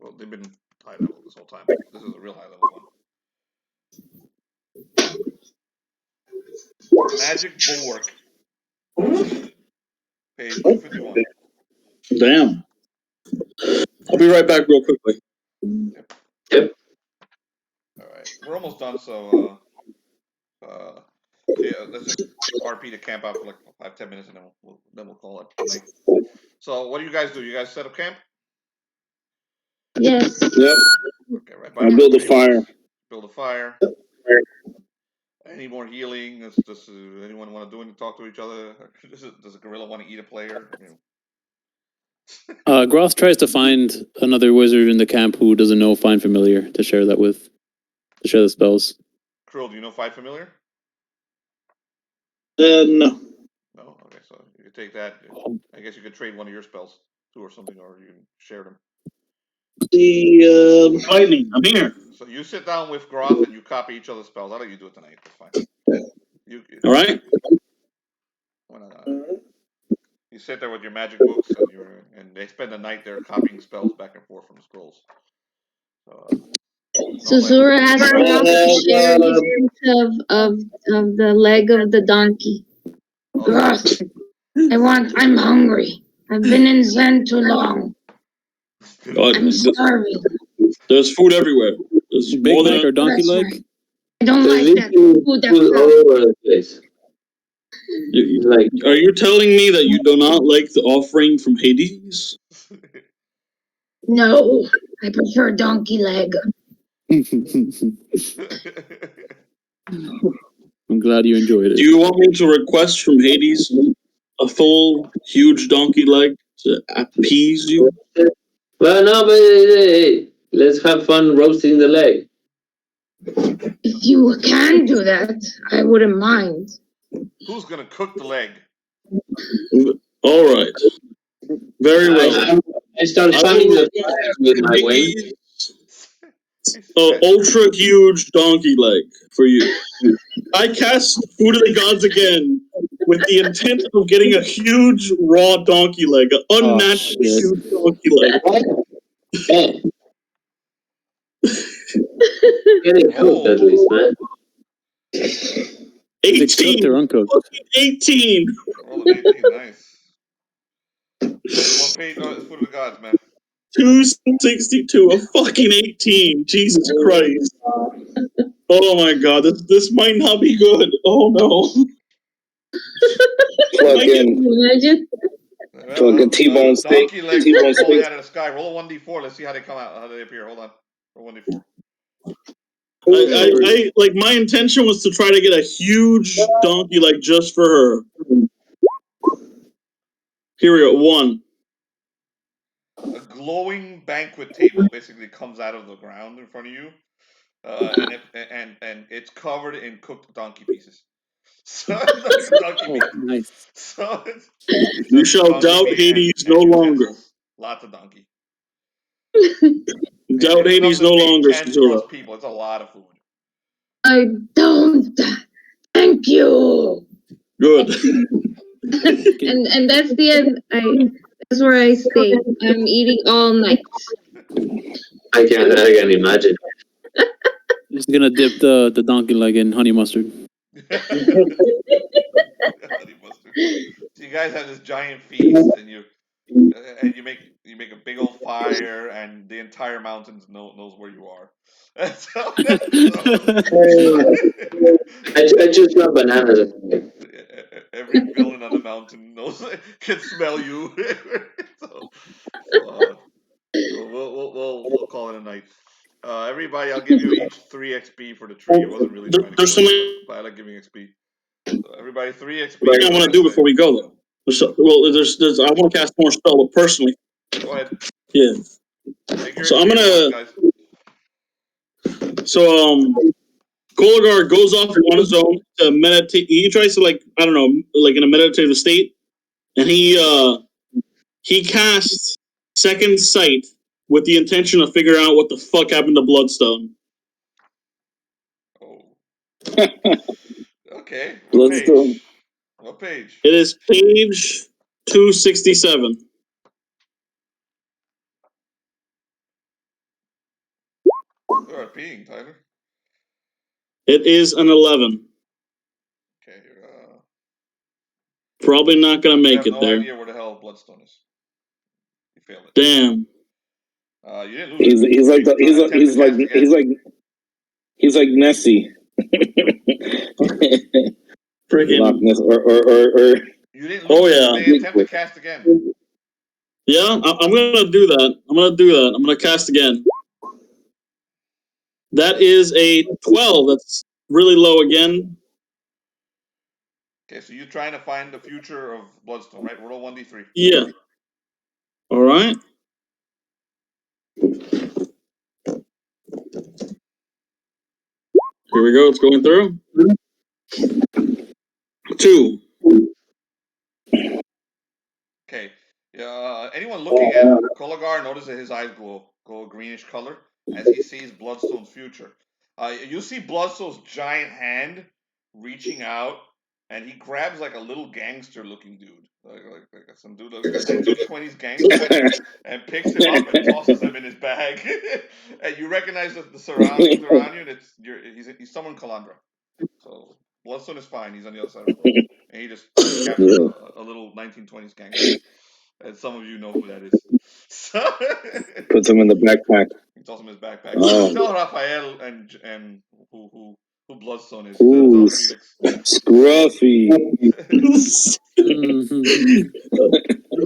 A: Well, they've been high level this whole time. This is a real high level one. Magic Bulwark. Page 251.
C: Damn. I'll be right back real quickly.
F: Yep.
A: Alright. We're almost done, so yeah, let's just RP to camp out for like 5-10 minutes, and then we'll call it night. So what do? You guys set up camp?
D: Yes.
B: Yep.
A: Okay, right by
B: I'll build a fire.
A: Build a fire. Any more healing? Does anyone want to do anything? Talk to each other? Does a gorilla want to eat a player?
G: Groth tries to find another wizard in the camp who doesn't know Find Familiar to share that with. To share the spells.
A: Krill, do you know Find Familiar?
E: No.
A: No? Okay, so you could take that. I guess you could trade one of your spells too or something, or you can share them.
E: The
C: Lightning, I'm here.
A: So you sit down with Groth and you copy each other's spells. I'll let you do it tonight. That's fine.
C: All right.
A: You sit there with your magic books and they spend the night there copying spells back and forth from the scrolls.
D: Suzurra asked Groth to share his piece of the leg of the donkey. Groth, I'm hungry. I've been in Zen too long. I'm starving.
C: There's food everywhere. There's
G: big leg or donkey leg?
D: I don't like that food that's
F: all over the place.
C: Are you telling me that you do not like the offering from Hades?
D: No, I prefer donkey leg.
G: I'm glad you enjoyed it.
C: Do you want me to request from Hades a full, huge donkey leg to appease you?
F: Well, no, but hey, let's have fun roasting the leg.
D: If you can do that, I wouldn't mind.
A: Who's gonna cook the leg?
C: All right. Very well.
F: I start fanning the fire with my wings.
C: Ultra huge donkey leg for you. I cast Food of the Gods again with the intent of getting a huge raw donkey leg, an unnaturally huge donkey leg.
F: Getting cooked at least, man.
C: 18 or uncooked? 18.
A: Oh, 18, nice. What page? Oh, it's Food of the Gods, man.
C: 262, a fucking 18. Jesus Christ. Oh my god, this might not be good. Oh no.
B: Fucking T-bone steak.
A: Donkey leg
B: T-bone
A: falling
B: steak.
A: out of the sky. Roll a 1d4. Let's see how they come out. How they appear. Hold on. Roll 1d4.
C: I like my intention was to try to get a huge donkey leg just for her. Here we go. 1.
A: A glowing banquet table basically comes out of the ground in front of you, and it's covered in cooked donkey pieces. So donkey meat.
G: Nice.
A: So
C: You shall doubt Hades no longer.
A: Lots of donkey.
C: Doubt Hades no longer,
A: 10+ people. It's a lot of food.
D: I don't. Thank you.
C: Good.
D: and that's the end. That's where I stay. I'm eating all night.
F: I can imagine.
G: Just gonna dip the donkey leg in honey mustard.
A: Honey mustard. So you guys have this giant feast, and you make a big old fire, and the entire mountains knows where you are.
F: I just got bananas.
A: Every villain on the mountain can smell you. We'll call it a night. Everybody, I'll give you each 3 XP for the tree. It wasn't really trying to kill you, but I like giving XP. So everybody 3 XP.
C: What I want to do before we go though? There's I want to cast more spell, but personally.
A: Go ahead.
C: Yeah. So I'm gonna. So Koligar goes off on his own to meditate. He tries to in a meditative state, and he casts Second Sight with the intention of figuring out what the fuck happened to Bloodstone.
A: Oh. Okay.
B: Bloodstone.
A: What page?
C: It is page 267.
A: You are peeing, Tyler.
C: It is an 11.
A: Okay.
C: Probably not gonna make it there.
A: I have no idea where the hell Bloodstone is. You failed it.
C: Damn.
A: You didn't lose.
B: He's like Nessie.
C: Freaking
B: Loch Ness, or
A: you didn't lose.
C: Oh yeah.
A: They attempt to cast again.
C: Yeah, I'm gonna do that. I'm gonna cast again. That is a 12. That's really low again.
A: Okay, so you're trying to find the future of Bloodstone, right? Roll 1d3.
C: Yeah. All right. Here we go. It's going through. 2.
A: Okay. Anyone looking at Koligar notices that his eyes glow go a greenish color as he sees Bloodstone's future. You see Bloodstone's giant hand reaching out, and he grabs like a little gangster-looking dude, like some dude, like a 1920s gangster, and picks him up and tosses him in his bag. And you recognize the surroundings around you, and he's someone Calandra. So Bloodstone is fine. He's on the other side of the world, and he just captures a little 1920s gangster. And some of you know who that is. So,
B: puts him in the backpack.
A: he tossed him in his backpack.
B: Oh.
A: Tell Raphael and who Bloodstone is.
B: Ooh,
A: Felix.
B: Scruffy.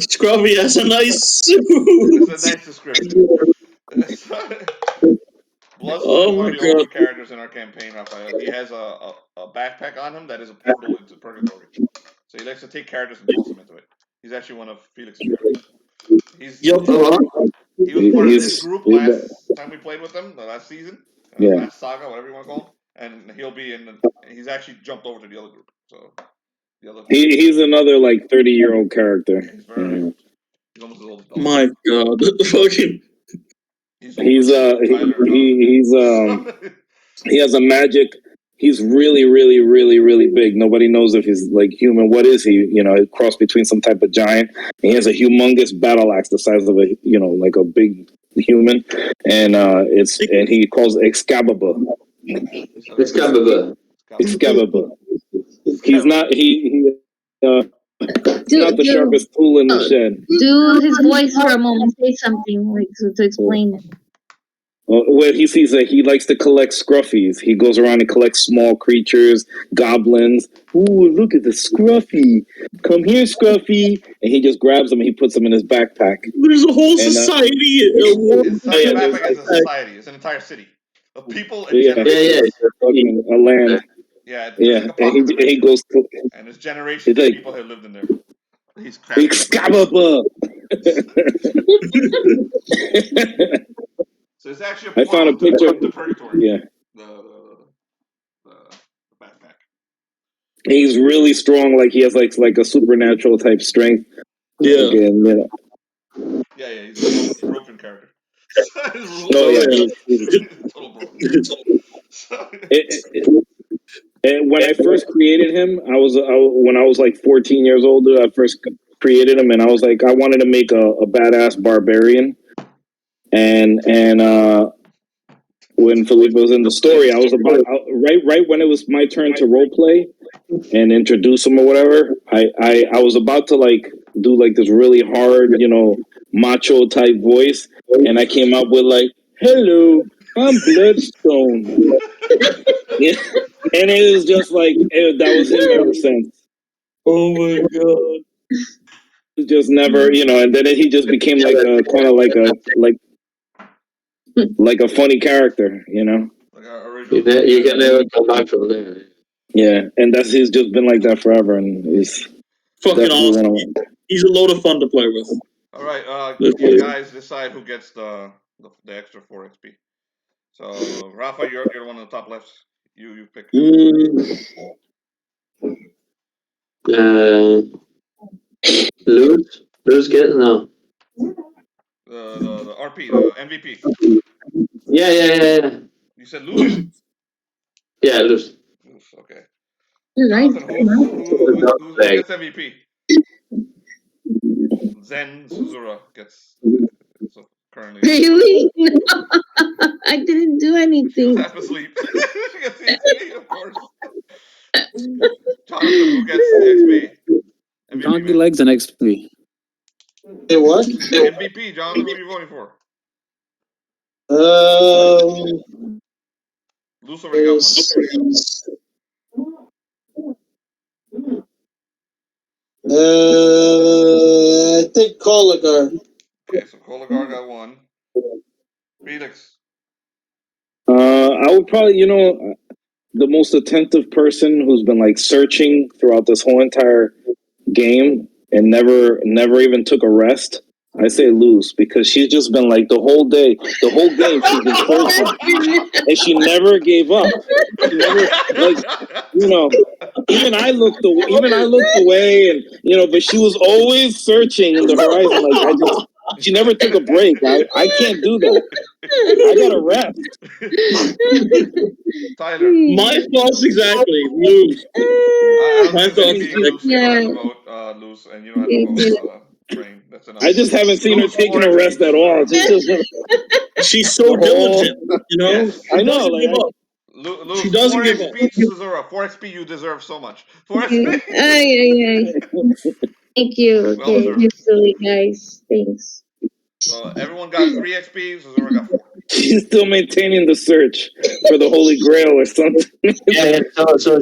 C: Scruffy has a nice suit.
A: It's a nice description. Bloodstone is one of the older characters in our campaign, Raphael. He has a backpack on him that is a portal into Purgatory. So he likes to take characters and toss them into it. He's actually one of Felix's characters. He was part of this group last time we played with them, the last season, last saga, whatever you want to call him. And he'll be he's actually jumped over to the other group. So the other.
B: He's another like 30-year-old character.
A: He's very. He's almost as old as
C: My God, fucking.
B: He has a magic. He's really, really, really, really big. Nobody knows if he's like human. What is he? You know, a cross between some type of giant. And he has a humongous battle axe the size of a, like a big human. And he calls it Excalibur. Excalibur. He's not not the sharpest tool in the shed.
D: Do his voice for a moment. Say something to explain it.
B: Well, he sees that he likes to collect scruffies. He goes around and collects small creatures, goblins. Ooh, look at the scruffy. Come here, scruffy. And he just grabs them and he puts them in his backpack.
C: There's a whole society.
A: It's not a backpack, it's a society. It's an entire city. The people and
B: a land.
A: Yeah.
B: And he goes to...
A: And there's generations of people who lived in there. He's
B: Excalibur!
A: So it's actually
B: I found a picture
A: of the Purgatory.
B: Yeah.
A: The backpack.
B: He's really strong. Like he has like a supernatural type strength.
C: Yeah.
B: Again,
A: Yeah. He's a broken character.
B: Total broken. And when I first created him, when I was like 14 years old. I first created him, and I was like, I wanted to make a badass barbarian. And when Felipe was in the story, I was about right when it was my turn to role play and introduce him or whatever. I was about to like do like this really hard, macho type voice, and I came up with like, "Hello, I'm Bloodstone." Yeah. And it was just like that was him ever since.
C: Oh my God!
B: It just never, and then he just became like a kind of like a funny character,
A: Like
F: you can never come back from there.
B: Yeah, and he's just been like that forever, and he's
C: fucking awesome. He's a load of fun to play with.
A: All right, you guys decide who gets the extra 4 XP. So Rafa, you're the one on the top left. You pick.
F: Lose get no.
A: The RP, the MVP.
F: Yeah.
A: You said lose?
F: Yeah, lose.
A: Okay. Who gets MVP? Zen Suzurra gets. So currently.
D: Really? No, I didn't do anything.
A: Half asleep. She gets the XP, of course. Jonathan, who gets the XP?
G: Donkey legs and XP.
E: Hey, what?
A: MVP, Jonathan, who are you voting for? Luce already got one.
E: I think Koligar.
A: Okay, so Koligar got one. Felix.
B: I would probably, the most attentive person who's been like searching throughout this whole entire game and never even took a rest. I say Luz because she's just been like the whole game she's been searching and she never gave up. She never, even I looked away and but she was always searching in the horizon. Like She never took a break. I can't do that. I gotta rest.
A: Tyler.
C: My thoughts exactly. Lose.
A: I don't
C: My
A: think there's
C: thoughts
A: any loose. You don't have to vote loose, and you don't have to vote Brain. That's enough.
B: I just haven't seen her
A: Lose
B: taking
A: 4
B: a rest
A: XP,
B: at all.
A: Suzurra.
C: She's so diligent, you know.
A: Yes.
C: She
B: I know,
C: doesn't
B: like,
C: give up.
A: Lose
C: She doesn't
A: 4
C: give up.
A: XP, Suzurra. 4 XP, you deserve so much. 4 XP.
D: Thank you.
A: Well
D: Okay,
A: deserved.
D: you silly guys. Thanks.
A: So everyone got 3 XP. Suzurra got 4.
B: she's still maintaining the search for the Holy Grail or something.
F: Yeah, so